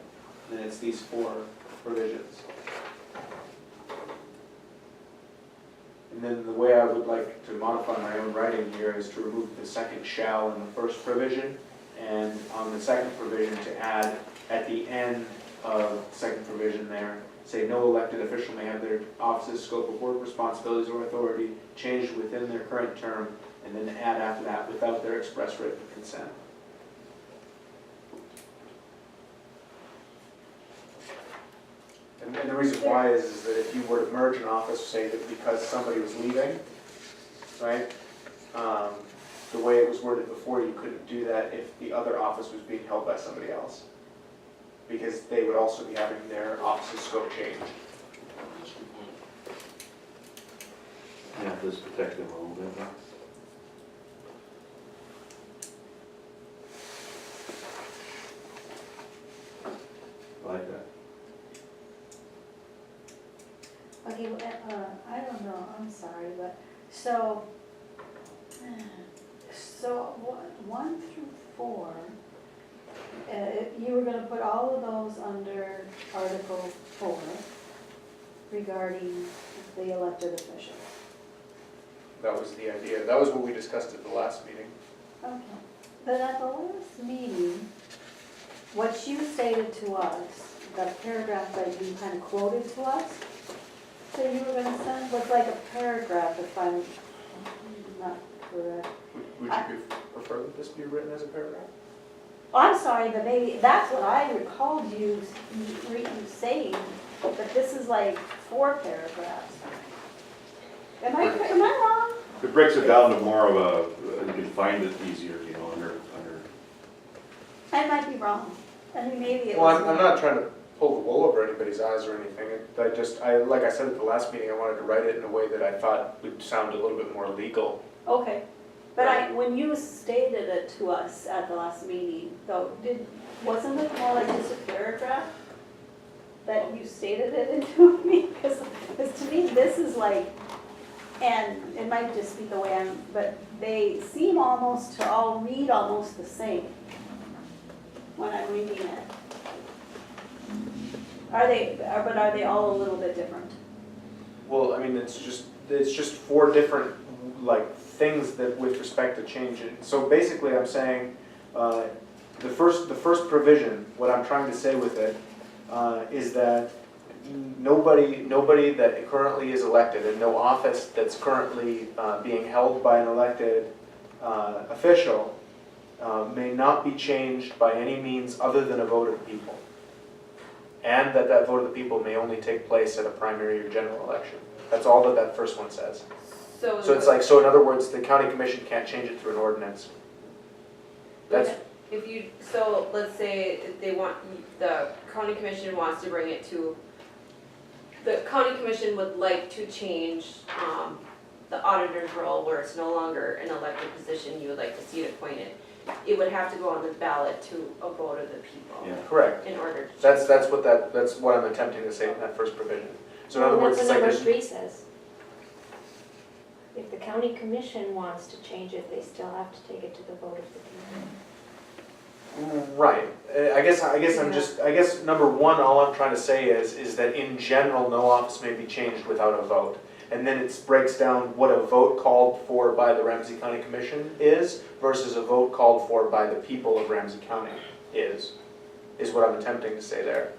And it's these 4 provisions. And then the way I would like to modify my own writing here is to remove the second shall in the first provision, and on the second provision to add at the end of the second provision there, say no elected official may have their office's scope of work, responsibilities, or authority changed within their current term, and then add after that without their express written consent. And the reason why is that if you were to merge an office, say that because somebody was leaving, right? The way it was worded before, you couldn't do that if the other office was being held by somebody else, because they would also be having their office's scope changed. Yeah, this protect them a little bit. Huh? I like that. Okay, I don't know, I'm sorry, but, so 1 through 4, you were gonna put all of those under Article 4 regarding the elected officials. That was the idea. That was what we discussed at the last meeting. Okay, but at the last meeting, what you stated to us, the paragraph that you kind of quoted to us, so you were gonna send, was like a paragraph, if I'm not correct. Would you prefer that this be written as a paragraph? I'm sorry, but maybe, that's what I recalled you saying, but this is like 4 paragraphs. Am I wrong? It breaks it down to more of a, you can find it easier, you know, under. I might be wrong. I mean, maybe it Well, was. I'm not trying to pull the wool over anybody's eyes or anything. Like I said at the last meeting, I wanted to write it in a way that I thought would sound a little bit more legal. Okay, but when you stated it to us at the last meeting, though, wasn't it more like just a paragraph? That you stated it into me? Because to me, this is like, and it might just be the way but they seem almost to all read almost the same when I'm reading it. Are they all a little bit different? Well, I mean, it's just 4 different like things that with respect to change it. So basically, I'm saying the first provision. What I'm trying to say with it is that nobody that currently is elected, and no office that's currently being held by an elected official may not be changed by any means other than a vote of the people. And that vote of the people may only take place at a primary or general election. That's all that first one says. So it's like, so in other words, the county commission can't change it through an ordinance. That's, so let's say the county commission wants to bring it to, the county commission would like to change the auditor's role where it's no longer an elected position, you would like to see it appointed. It would have to go on the ballot to a vote of the people. Yeah. correct. In order to. That's what I'm attempting to say in that first provision. So in other words, it's That's like what number there's, 3 says. If the county commission wants to change it, they still have to take it to the vote of the people. right. I guess number 1, all I'm trying to say is that in general, no office may be changed without a vote. And then it breaks down what a vote called for by the Ramsey County Commission is versus a vote called for by the people of Ramsey County is what I'm attempting to say there.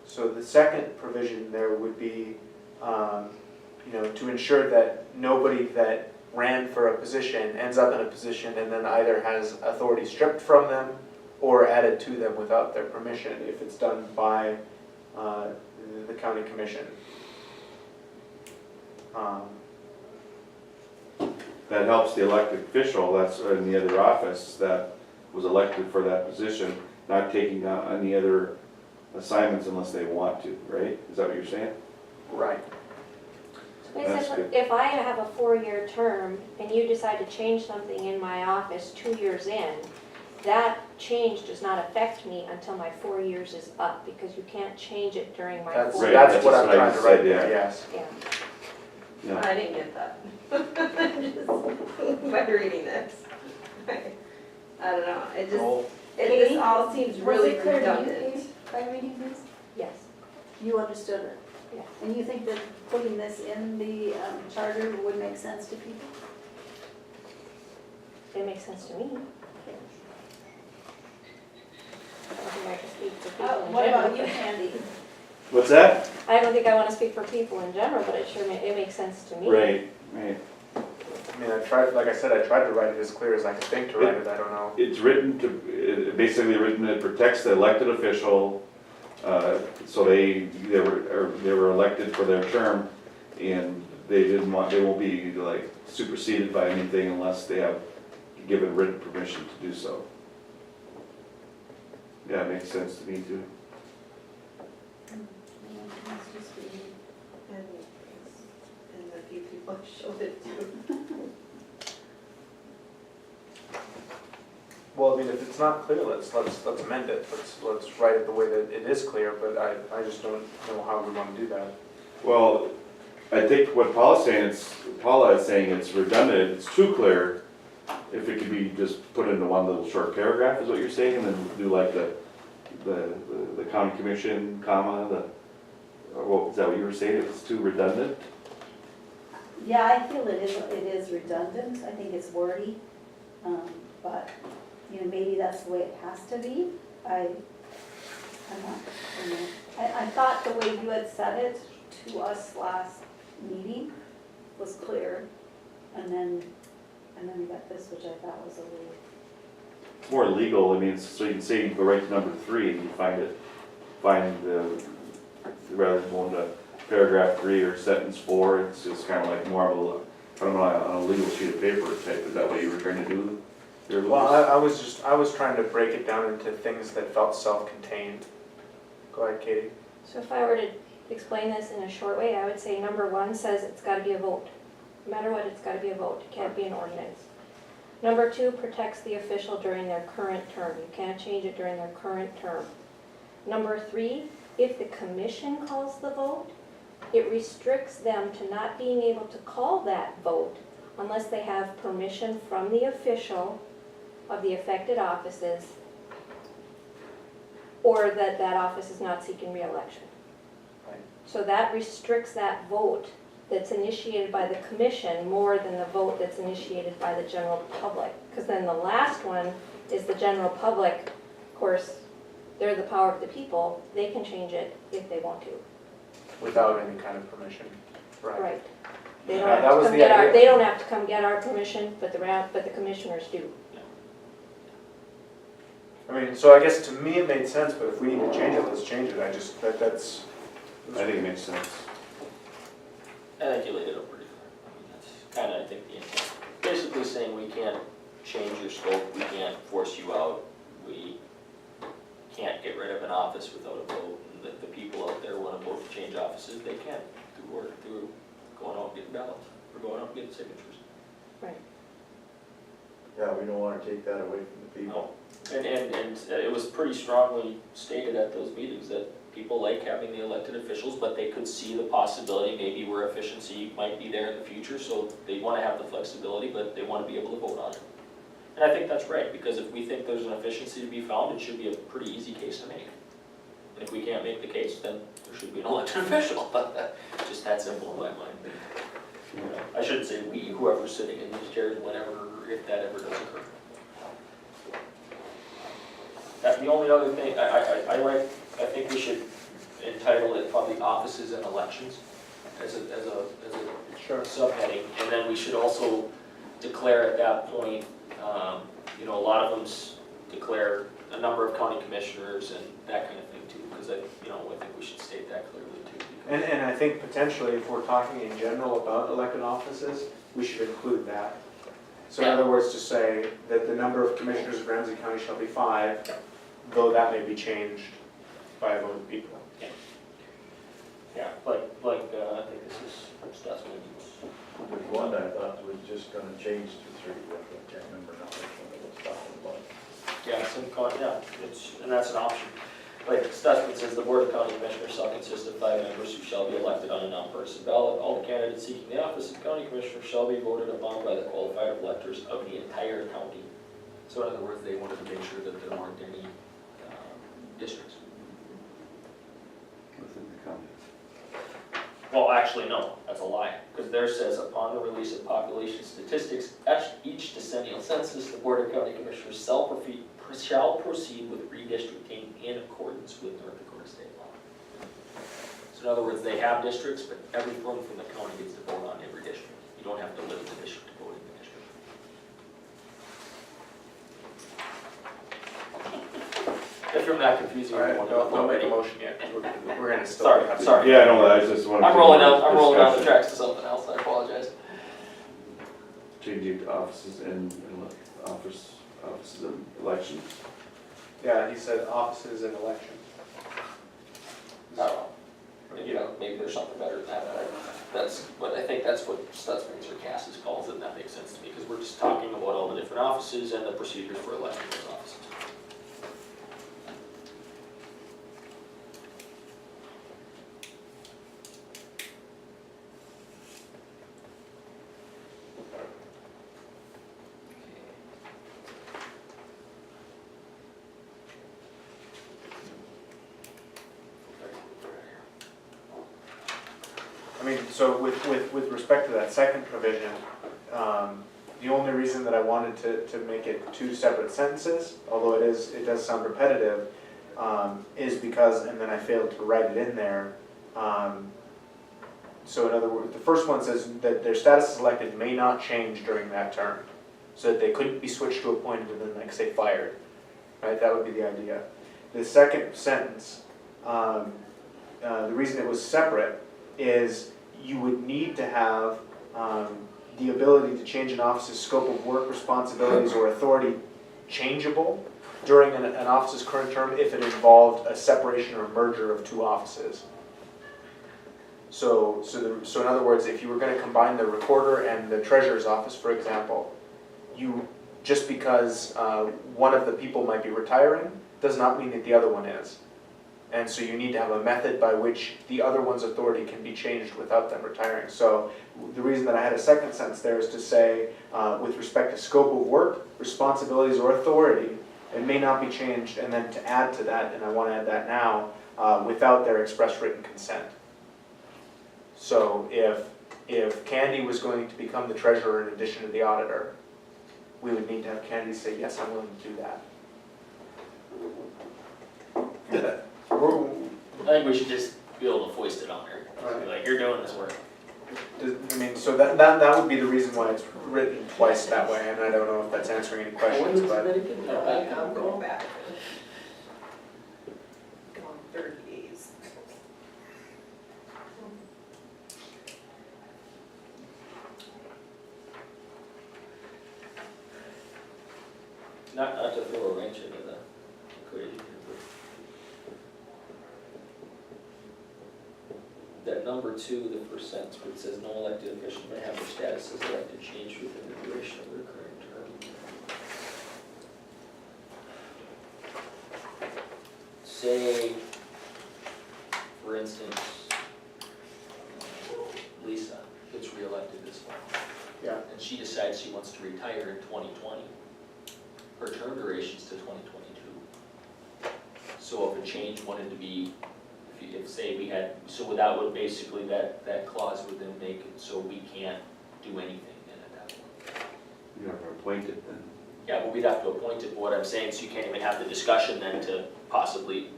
So the second provision there would be, to ensure that nobody that ran for a position ends up in a position and then either has authority stripped from them or added to them without their permission if it's done by the county commission. That helps the elected official, that's in the other office, that was elected for that position, not taking on any other assignments unless they want to, right? Is that what you're saying? Right. That's Basically, good. if I have a 4-year term and you decide to change something in my office 2 years in, that change does not affect me until my 4 years is up, because you can't change it during my That's, 4 Right, years. that's what I'm that's what I trying to just write said, there, yeah. yes. Yeah. Yeah. I didn't get that. Just by reading this. I don't know, it just, this all seems really Was it clear to you, redundant. Katie, by reading this? Yes. You understood it? Yes. And you think that putting this in the charter would make sense to people? It makes sense to me. I don't think I can speak for people in What about general. you, Candy? What's that? I don't think I want to speak for people in general, but it sure it makes sense to me. Right, right. I mean, I tried, like I said, I tried to write it as clear as I could think to write it, I don't know. It's written to, basically written to protect the elected official, so they were elected for their term, and they won't be like superseded by anything unless they have given written permission to do so. Yeah, it makes sense to me too. And the few people showed it to. Well, I mean, if it's not clear, let's amend it, let's write it the way that it is clear, but I just don't know how we want to do that. Well, I think what Paula is saying it's redundant, it's too clear. If it could be just put into one little short paragraph is what you're saying, and then do like the county commission, comma, is that what you were saying, it's too redundant? Yeah, I feel it is redundant, I think it's wordy, but, you know, maybe that's the way it has to be. I'm not, you know, I thought the way you had said it to us last meeting was clear, and then we got this, which I thought was a little, It's more legal, I mean, so you can say, you go right to number 3 and you find rather than going to paragraph 3 or sentence 4, it's just kind of like more of a, I don't know, on a legal sheet of paper type, is that what you were trying to do? Here, Well, Lucas? I was trying to break it down into things that felt self-contained. Go ahead, Katie. So if I were to explain this in a short way, I would say number 1 says it's got to be a vote. No matter what, it's got to be a vote. It can't be an ordinance. Number 2 protects the official during their current term. You can't change it during their current term. Number 3, if the commission calls the vote, it restricts them to not being able to call that vote unless they have permission from the official of the affected offices, or that office is not seeking re-election. Right. So that restricts that vote that's initiated by the commission more than the vote that's initiated by the general public. Because then the last one is the general public. Of course, they're the power of the people. They can change it if they want to. Without any kind of permission. Right. They Yeah, don't have that to was come the get our, idea. they don't have to come get our permission, but the commissioners do. I mean, so I guess to me it made sense, but if we need to change it, let's change it. That's. I think it makes sense. I think you laid it out pretty clear. I mean, that's kind of, I think, the intent. Basically saying we can't change your scope, we can't force you out, we can't get rid of an office without a vote, and that the people out there want to vote to change offices, they can, through going out and getting ballots, or going out and getting signatures. Yeah, we don't wanna take that away from the people. And it was pretty strongly stated at those meetings that people like having the elected officials, but they could see the possibility maybe where efficiency might be there in the future, so they want to have the flexibility, but they want to be able to vote on it. And I think that's right, because if we think there's an efficiency to be found, it should be a pretty easy case to make. And if we can't make the case, then there should be an elected official. Just that simple in my mind. You know, I shouldn't say we, whoever's sitting in these chairs, whenever, if that ever does occur. That's the only other thing, I think we should entitle it public offices and elections as a Sure. subheading. And then we should also declare at that point, you know, a lot of them's declare a number of county commissioners and that kind of thing too, because I think we should state that clearly too. And I think potentially if we're talking in general about elected offices, we should include that. So in Yeah. other words, to say that the number of commissioners of Ramsey County shall be 5, though that may be changed by a vote of people. Yeah, I think this is Stutzman's. There's one I thought was just gonna change to 3, but I can't remember now which one it was talking about. Yeah, and that's an option. Like Stutzman says, the Board of County Commissioners shall consist of 5 members who shall be elected on a nonpartisan ballot. All the candidates seeking the office of county commissioner shall be voted upon by the qualified electors of the entire county. So in other words, they wanted to make sure that there weren't any districts. Within the county. Well, actually, no, that's a lie, because there says, upon the release of population statistics, at each decennial census, the Board of County Commissioners shall proceed with redistricting in accordance with North Dakota state law. So in other words, they have districts, but everyone from the county gets to vote on every district. You don't have to live in the district to vote in the district. If you're not confusing All right, everyone. don't make a motion yet. We're gonna still. Sorry. Yeah, no, I just wanted to. I'm rolling down the tracks to something else, I apologize. Changing offices and offices and elections. Yeah, he said offices and election. I don't know. Maybe there's something better than that, but I think that's what Stutzman's or Cass's calls it, and that makes sense to me, because we're just talking about all the different offices and the procedures for electing those offices. I mean, so with respect to that second provision, the only reason that I wanted to make it 2 separate sentences, although it does sound repetitive, is because, and then I failed to write it in there. So in other words, the first one says that their status as elected may not change during that term. So that they couldn't be switched to appointed and then, like, say, fired. Right, that would be the idea. The second sentence, the reason it was separate is you would need to have the ability to change an office's scope of work, responsibilities, or authority changeable during an office's current term if it involved a separation or merger of 2 offices. So in other words, if you were going to combine the recorder and the treasurer's office, for example, just because one of the people might be retiring does not mean that the other one is. And so you need to have a method by which the other one's authority can be changed without them retiring. So the reason that I had a second sentence there is to say, with respect to scope of work, responsibilities, or authority, it may not be changed, and then to add to that, and I want to add that now, without their express written consent. So if Candy was going to become the treasurer in addition to the auditor, we would need to have Candy say, yes, I'm willing to do that. I think we should just be able to foist it on her. Be like, you're doing this work. I mean, so that would be the reason why it's written twice that way, and I don't know if that's answering any questions, but. I'm going back. Come on, 30 days. Not to throw a wrench into the equation here, but that number 2, the first sentence where it says no elected official may have their status as elected changed within the duration of their current term. Say, for instance, Lisa gets reelected this fall. Yeah. And she decides she wants to retire in 2020. Her term duration's to 2022. So if a change wanted to be, if say we had, so that would basically, that clause would then make it so we can't do anything then at that point. You have to appoint it then. Yeah, but we'd have to appoint it, but what I'm saying is you can't even have the discussion then to possibly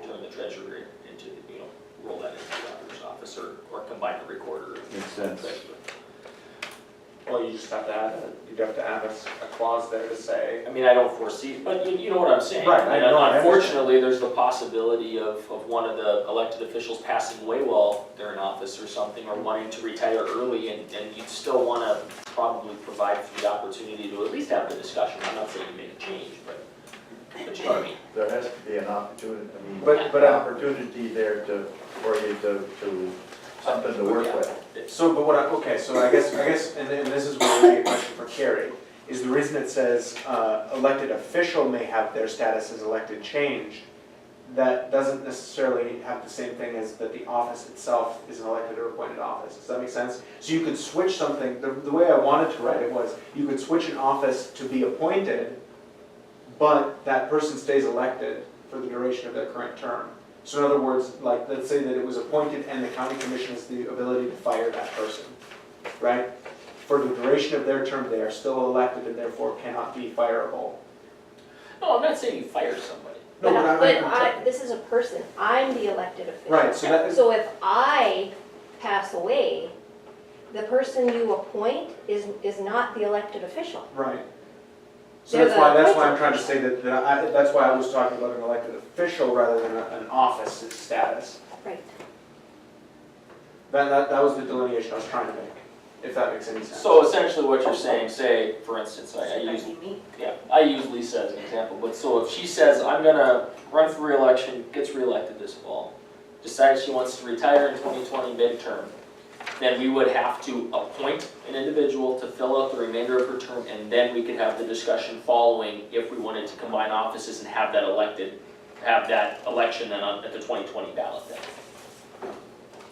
turn the treasurer into, roll that into the auditor's office or combine the recorder. Makes sense. Well, you just have to add, you'd have to add a clause there to say, I mean, I don't foresee, but you know what I'm saying. Right, I And know, I unfortunately, there's the possibility of one of the elected officials passing away while they're in office or something, or wanting to retire early, and you'd still wanna probably provide for the opportunity to at least have the discussion. I'm not saying you make a change, but you know what I mean. There has to be an opportunity, I mean, But an opportunity there for you to, something to work with. so, but what I, okay, so I guess, and this is where we get a question for Carrie, is the reason it says, elected official may have their status as elected changed, that doesn't necessarily have the same thing as that the office itself is an elected or appointed office. Does that make sense? So you could switch something, the way I wanted to write it was, you could switch an office to be appointed, but that person stays elected for the duration of their current term. So in other words, like, let's say that it was appointed and the county commission has the ability to fire that person, right? For the duration of their term, they are still elected and therefore cannot be fireable. No, I'm not saying you fire somebody. No, This is a person, I'm the elected official. Right, so that is, So if I pass away, the person you appoint is not the elected official. right. So They're that's why I'm appointed trying to say that's why I was talking about an elected official rather than an office status. Right. That was the delineation I was trying to make, if that makes any sense. So essentially what you're saying, say, for instance, I use Lisa as an example, but so if she says, I'm gonna run for reelection, gets reelected this fall, decides she wants to retire in 2020 midterm, then we would have to appoint an individual to fill out the remainder of her term, and then we could have the discussion following if we wanted to combine offices and have that election then at the 2020 ballot then.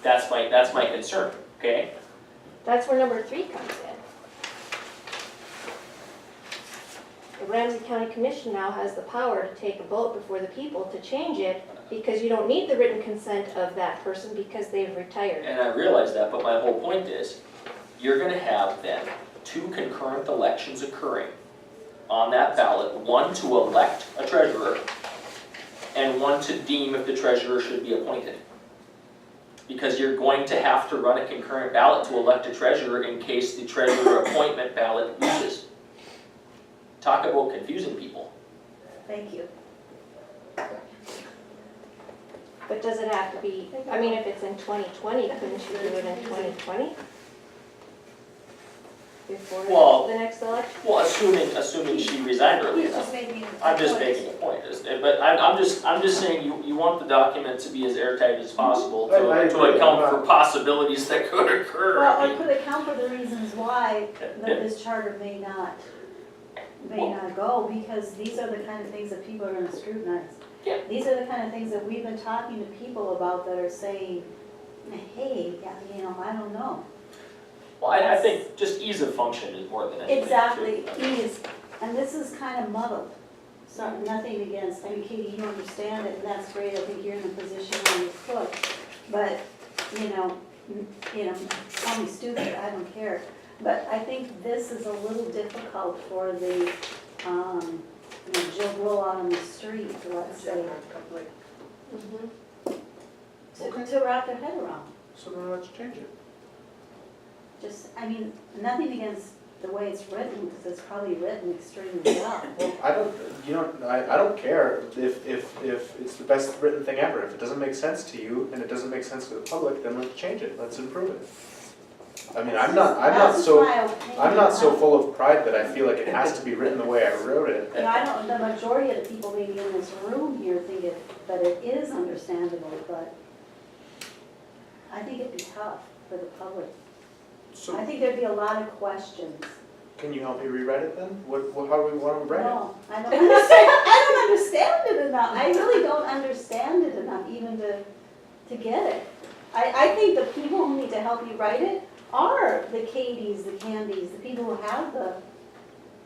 That's my concern, okay? That's where number 3 comes in. The Ramsey County Commission now has the power to take a vote before the people to change it, because you don't need the written consent of that person because they've retired. And I realize that, but my whole point is, you're gonna have then 2 concurrent elections occurring on that ballot, one to elect a treasurer, and one to deem if the treasurer should be appointed. Because you're going to have to run a concurrent ballot to elect a treasurer in case the treasurer appointment ballot loses. Talk about confusing people. Thank you. But does it have to be, I mean, if it's in 2020, couldn't you do it in 2020? Before Well- the next election? Well, assuming she resigned early He's enough. just making. I'm just making a point, but I'm just saying you want the document to be as airtight as possible I to agree. account for possibilities that could occur. Well, I I mean, could account for the reasons why Yeah. that this charter may not go, because these are the kind of things that people are gonna scrutinize. Yeah. These are the kind of things that we've been talking to people about that are saying, hey, yeah, I don't know. Well, I think just ease of function is more than anything. Exactly, and this is kind of muddled. So nothing against, I mean, Katie, you understand it, and that's great, I think you're in the position where you could. But, call me stupid, I don't care. But I think this is a little difficult for the, Joe Blow out on the street, let's say, to wrap their head around. So then let's change it. Just, I mean, nothing against the way it's written, because it's probably written extremely well. Well, I don't care if it's the best written thing ever. If it doesn't make sense to you and it doesn't make sense to the public, then let's change it, let's improve it. I mean, I'm not That's so, my opinion. I'm not so full of pride that I feel like it has to be written the way I wrote it. The majority of the people maybe in this room here think that it is understandable, but I think it'd be tough for the public. So, I think there'd be a lot of questions. can you help me rewrite it then? How do we want to write it? No, I don't understand, I don't understand it enough. I really don't understand it enough even to get it. I think the people who need to help you write it are the Katies, the Candies, the people who have the,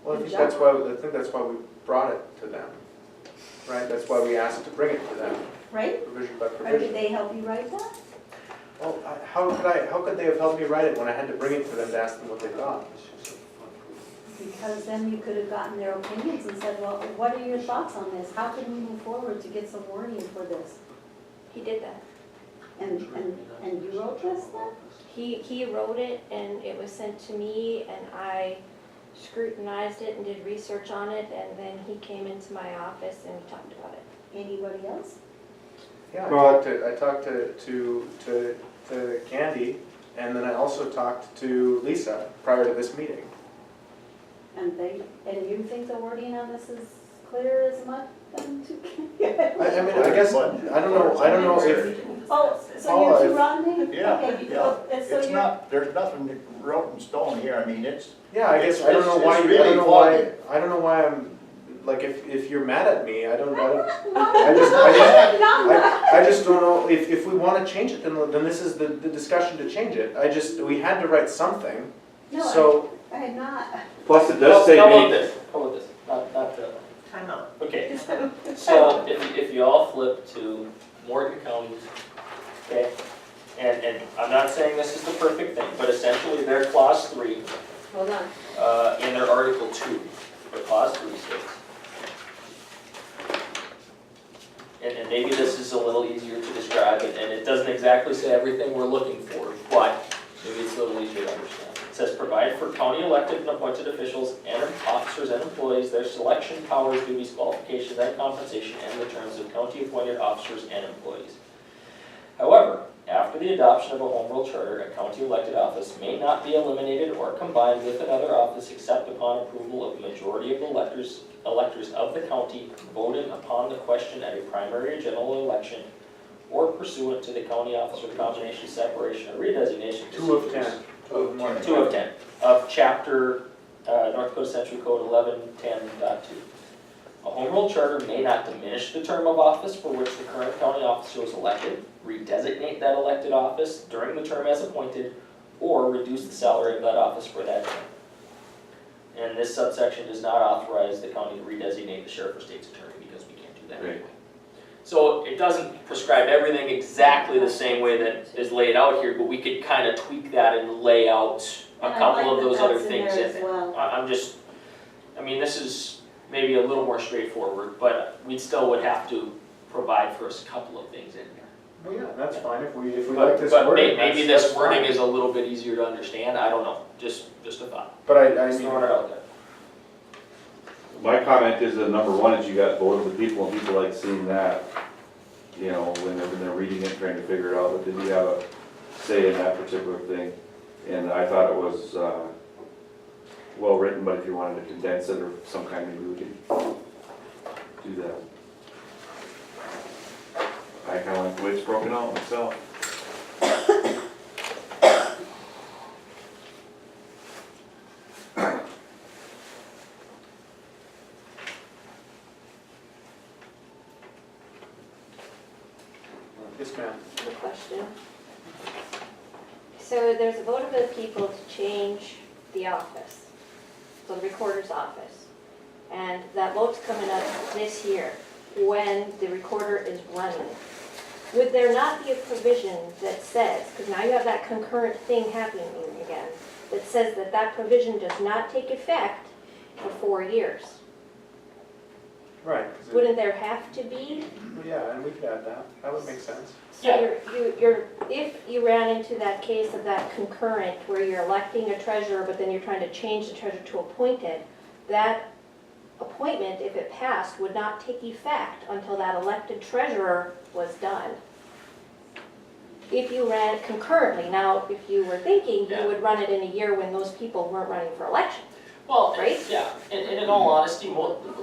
Well, I Good think that's why we brought it to them, right? That's why we asked to bring it to them, right? provision by Or did provision. they help you write that? Well, how could they have helped me write it when I had to bring it to them to ask them what they thought? Because then you could have gotten their opinions and said, well, what are your thoughts on this? How can we move forward to get some wording for this? He did that. And you wrote this then? He wrote it and it was sent to me and I scrutinized it and did research on it and then he came into my office and we talked about it. Anybody else? Yeah, Well, I talked to Candy, and then I also talked to Lisa prior to this meeting. And you think the wording on this is clear as mud then to I mean, I guess, I don't know if, Oh, so Paula, you're if- too Rodney? Yeah, Okay, yeah. so It's you're, not, there's nothing wrote in stone here, I mean, it's, yeah, I guess, I don't know It's why, really foggy. I don't know why I'm, like, if you're mad at me, I just don't know, if we wanna change it, then this is the discussion to change it. We had to write something, no, so, I had not. Plus it does say How about may, this, not the, Time out. okay, so if you all flip to Morgan County's, okay? And I'm not saying this is the perfect thing, but essentially their clause 3, Hold on. in their article 2, or clause 3 states. And maybe this is a little easier to describe, and it doesn't exactly say everything we're looking for, but maybe it's a little easier to understand. It says, provide for county elected and appointed officials and officers and employees their selection, powers, duties, qualifications, and compensation, and the terms of county appointed officers and employees. However, after the adoption of a home rule charter, a county elected office may not be eliminated or combined with another office except upon approval of the majority of the electors of the county voting upon the question at a primary or general election or pursuant to the county officer combination, separation, or redesignation. 2 of 10. procedures. 2 of 10 of chapter North Dakota Century Code 1110.2. A home rule charter may not diminish the term of office for which the current county officer was elected, redesignate that elected office during the term as appointed, or reduce the salary of that office for that term. And this subsection does not authorize the county to redesignate the sheriff or state's attorney because we can't do that Right. anyway. So it doesn't prescribe everything exactly the same way that is laid out here, but we could kind of tweak that and lay out a And I couple like of those that other that's in things there in as there. well. I mean, this is maybe a little more straightforward, but we still would have to provide for a couple of things in there. well, yeah, that's fine, if we like But this but wording, maybe that's this wording fine. is a little bit easier to understand, I don't know, just a thought. But I Just mean, throwing it out there. my comment is that number one is you got vote of the people and people like seeing that, you know, when they're reading it, trying to figure it out, but then you have a say in that particular thing. And I thought it was, well written, but if you wanted to condense it or some kind, maybe we could do that. I kinda like the way it's broken out myself. yes, ma'am. The question. So there's a vote of the people to change the office, so the recorder's office. And that vote's coming up this year when the recorder is running. Would there not be a provision that says, because now you have that concurrent thing happening again, that says that that provision does not take effect for 4 years? Right, 'cause Wouldn't there have to be? yeah, and we could add that, that would make sense. So if you ran into that case of that concurrent where you're electing a treasurer, but then you're trying to change the treasurer to appointed, that appointment, if it passed, would not take effect until that elected treasurer was done. If you ran it concurrently, now, if you were thinking Yeah. you would run it in a year when those people weren't running for election. Well, Right? yeah, and in all honesty,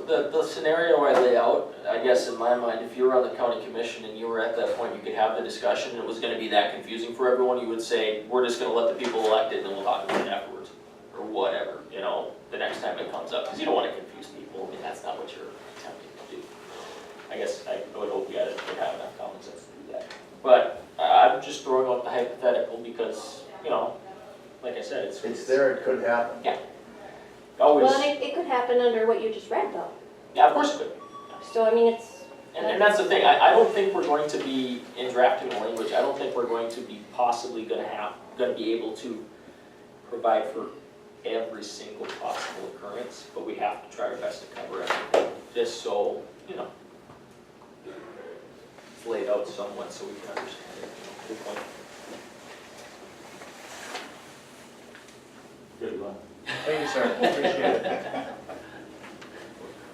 the scenario I lay out, I guess in my mind, if you were on the county commission and you were at that point, you could have the discussion, and it was gonna be that confusing for everyone, you would say, we're just gonna let the people elect it and then we'll talk about it afterwards, or whatever, you know, the next time it comes up, because you don't wanna confuse people, I mean, that's not what you're attempting to do. I guess I would hope you guys would have enough common sense to do that. But I'm just throwing out the hypothetical because, you know, like I said, it's there, it could happen. always, Well, and it could happen under what you just read though. yeah, of course it could. So, I mean, it's, And that's the thing, I don't think we're going to be, in drafting the language, I don't think we're going to be possibly gonna be able to provide for every single possible occurrence, but we have to try our best to cover everything, just so, you know, it's laid out somewhat so we can understand it. sir, appreciate it.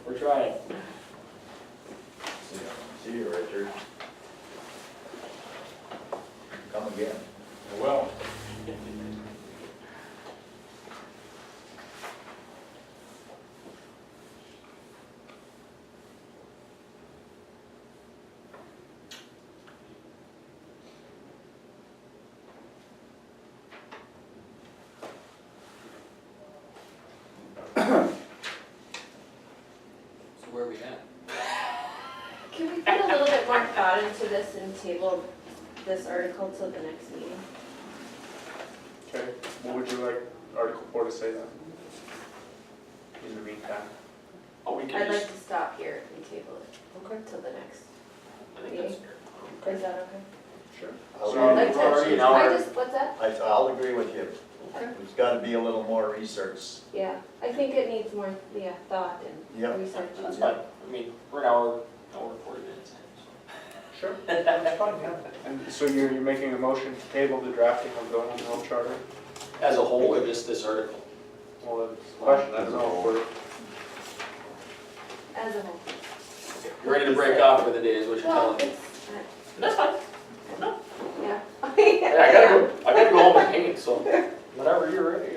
We're trying. See you, Richard. Come again. Well. So where are we at? Can we put a little bit more thought into this and table this article till the next meeting? Okay, what would you like Article 4 to say then? In the meantime. Oh, we can I'd like just, to stop here and table it till the next. I think that's fair. Is that okay? Sure. I'll- So- Like we're already an to, hour. I just, what's that? I'll agree with you. Okay. There's gotta be a little more research. Yeah, I think it needs more, thought Yep. and research. That's fine. I mean, we're an hour and 40 minutes in, Sure. That's fine, yeah. And so you're making a motion to table the drafting of the home rule charter? so. As a whole, or just this article? Well, that's the question, I don't know if we're, As a whole. You're ready to break off for the day is what you're Well, telling me? it's, That's fine. yeah. Yeah, I gotta go home and paint, so whenever you're ready.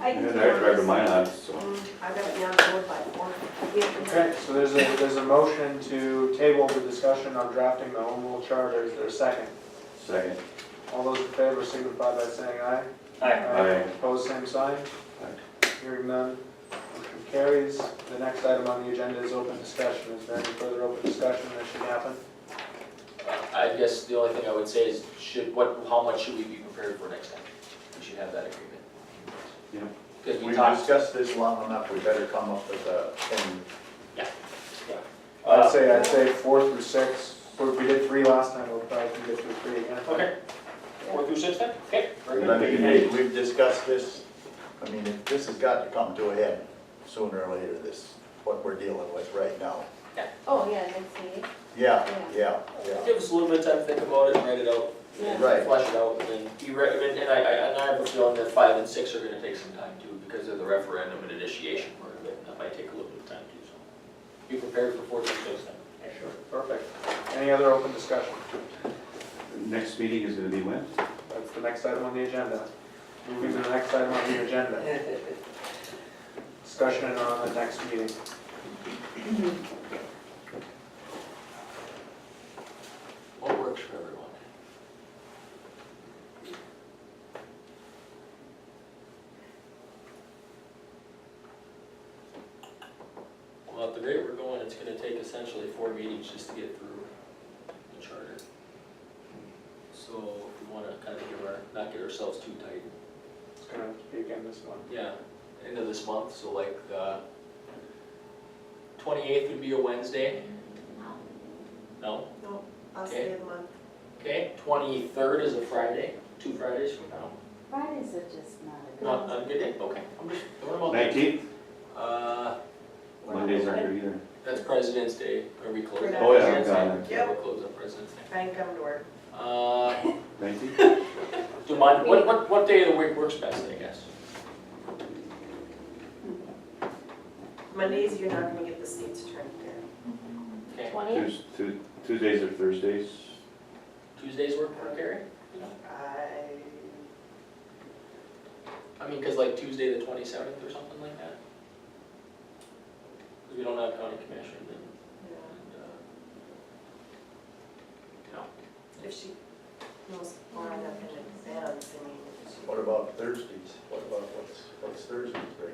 I And can. I drive to my house, so. I got it down to 4 by 4. okay, so there's a motion to table the discussion on drafting the home rule charter, is there a second? Second. All those in favor signify by saying aye. Aye. Opposed, same sign. Hearing none, motion carries. The next item on the agenda is open discussion. Is there any further open discussion that should happen? I guess the only thing I would say is, how much should we be prepared for next time? We should have that agreement. Yeah. Because we We've talked, discussed this long enough, we better come up with a, I'd say 4 through 6. We did 3 last time, we'll probably can get through 3 again. okay, 4 through 6 then? Okay, very I good. mean, we've discussed this, I mean, this has got to come to a head sooner or later, this, what we're dealing with right now. Oh, yeah, next meeting. Yeah, yeah. Give us a little bit of time to think about it and write it out. Yeah. Right. Flesh it out, and then be ready, and I have a feeling that 5 and 6 are gonna take some time too, because of the referendum and initiation part of it, that might take a little bit of time too, so. Be prepared for 4 through 6 then. Sure, perfect. Any other open discussion? Next meeting is gonna be when? That's the next item on the agenda. Moving to the next item on the agenda. Discussion on the next meeting. What works for everyone? Well, at the rate we're going, it's gonna take essentially 4 meetings just to get through the charter. So if we wanna kind of not get ourselves too tight. It's gonna have to be again this month. Yeah, end of this month, so like the 28th would be a Wednesday? No? No, last day of the month. Okay, 23rd is a Friday, 2 Fridays from now. Fridays are just not a good. Not a good day, okay, I'm just throwing them out there. 19th? Mondays aren't good either. That's President's Day, are we closed? Oh, yeah, President's got Day? it. Yeah, we're closed on President's Day. I ain't coming to work. 19th? What day of the week works best, I guess? Mondays, you're not gonna get the state's turn there. Okay, 20th? Tuesdays or Thursdays? Tuesdays work for Gary? I mean, cause like Tuesday the 27th or something like that? Cause we don't have county commission and, If she knows more enough in advance, I mean. What about Thursdays? What about, what's Thursdays break?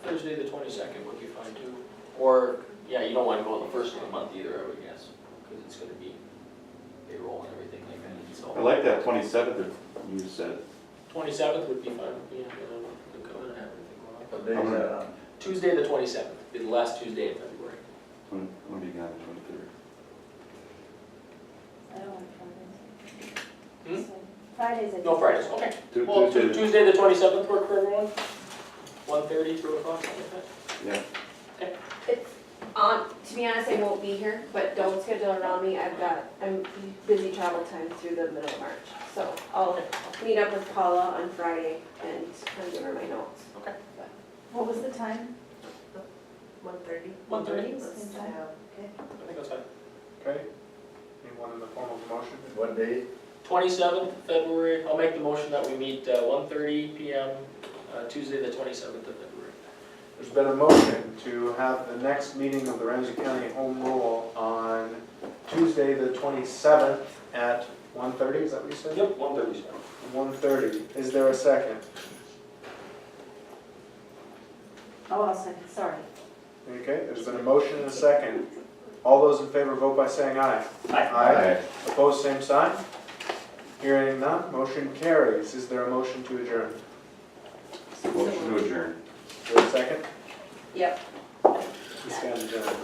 Thursday the 22nd would be fine too. Or, yeah, you don't wanna go the first of the month either, I would guess, cause it's gonna be payroll and everything like that, I so. like that 27th that you said. 27th would be fine with me, Dakota and everything going on. What day is that on? Tuesday the 27th, be the last Tuesday in February. When do you got the 23rd? I don't like Fridays. Hmm? So, Fridays I. No, Fridays, okay. Tu- Well, Tuesday. Tuesday the 27th work for everyone? 1:30, 2 o'clock, something like that? Yeah. It's on, to be honest, I won't be here, but don't schedule around me. I'm busy travel time through the middle of March. So I'll meet up with Paula on Friday and kind of give her my notes. Okay. What was the time? 1:30. 1:30? Same time? Okay. I think that's fine. Okay. Anyone in the form of a motion? What day? 27th February, I'll make the motion that we meet 1:30 PM, Tuesday, the 27th of February. There's been a motion to have the next meeting of the Ramsey County Home Rule on Tuesday, the 27th at 1:30, is that what you said? Yep, 1:30 is fine. 1:30. Is there a second? Oh, I'll second, sorry. Okay, there's been a motion and a second. All those in favor vote by saying aye. Aye. Opposed, same sign. Hearing none, motion carries. Is there a motion to adjourn? Motion to adjourn. Is there a second? Yep. We stand adjourned.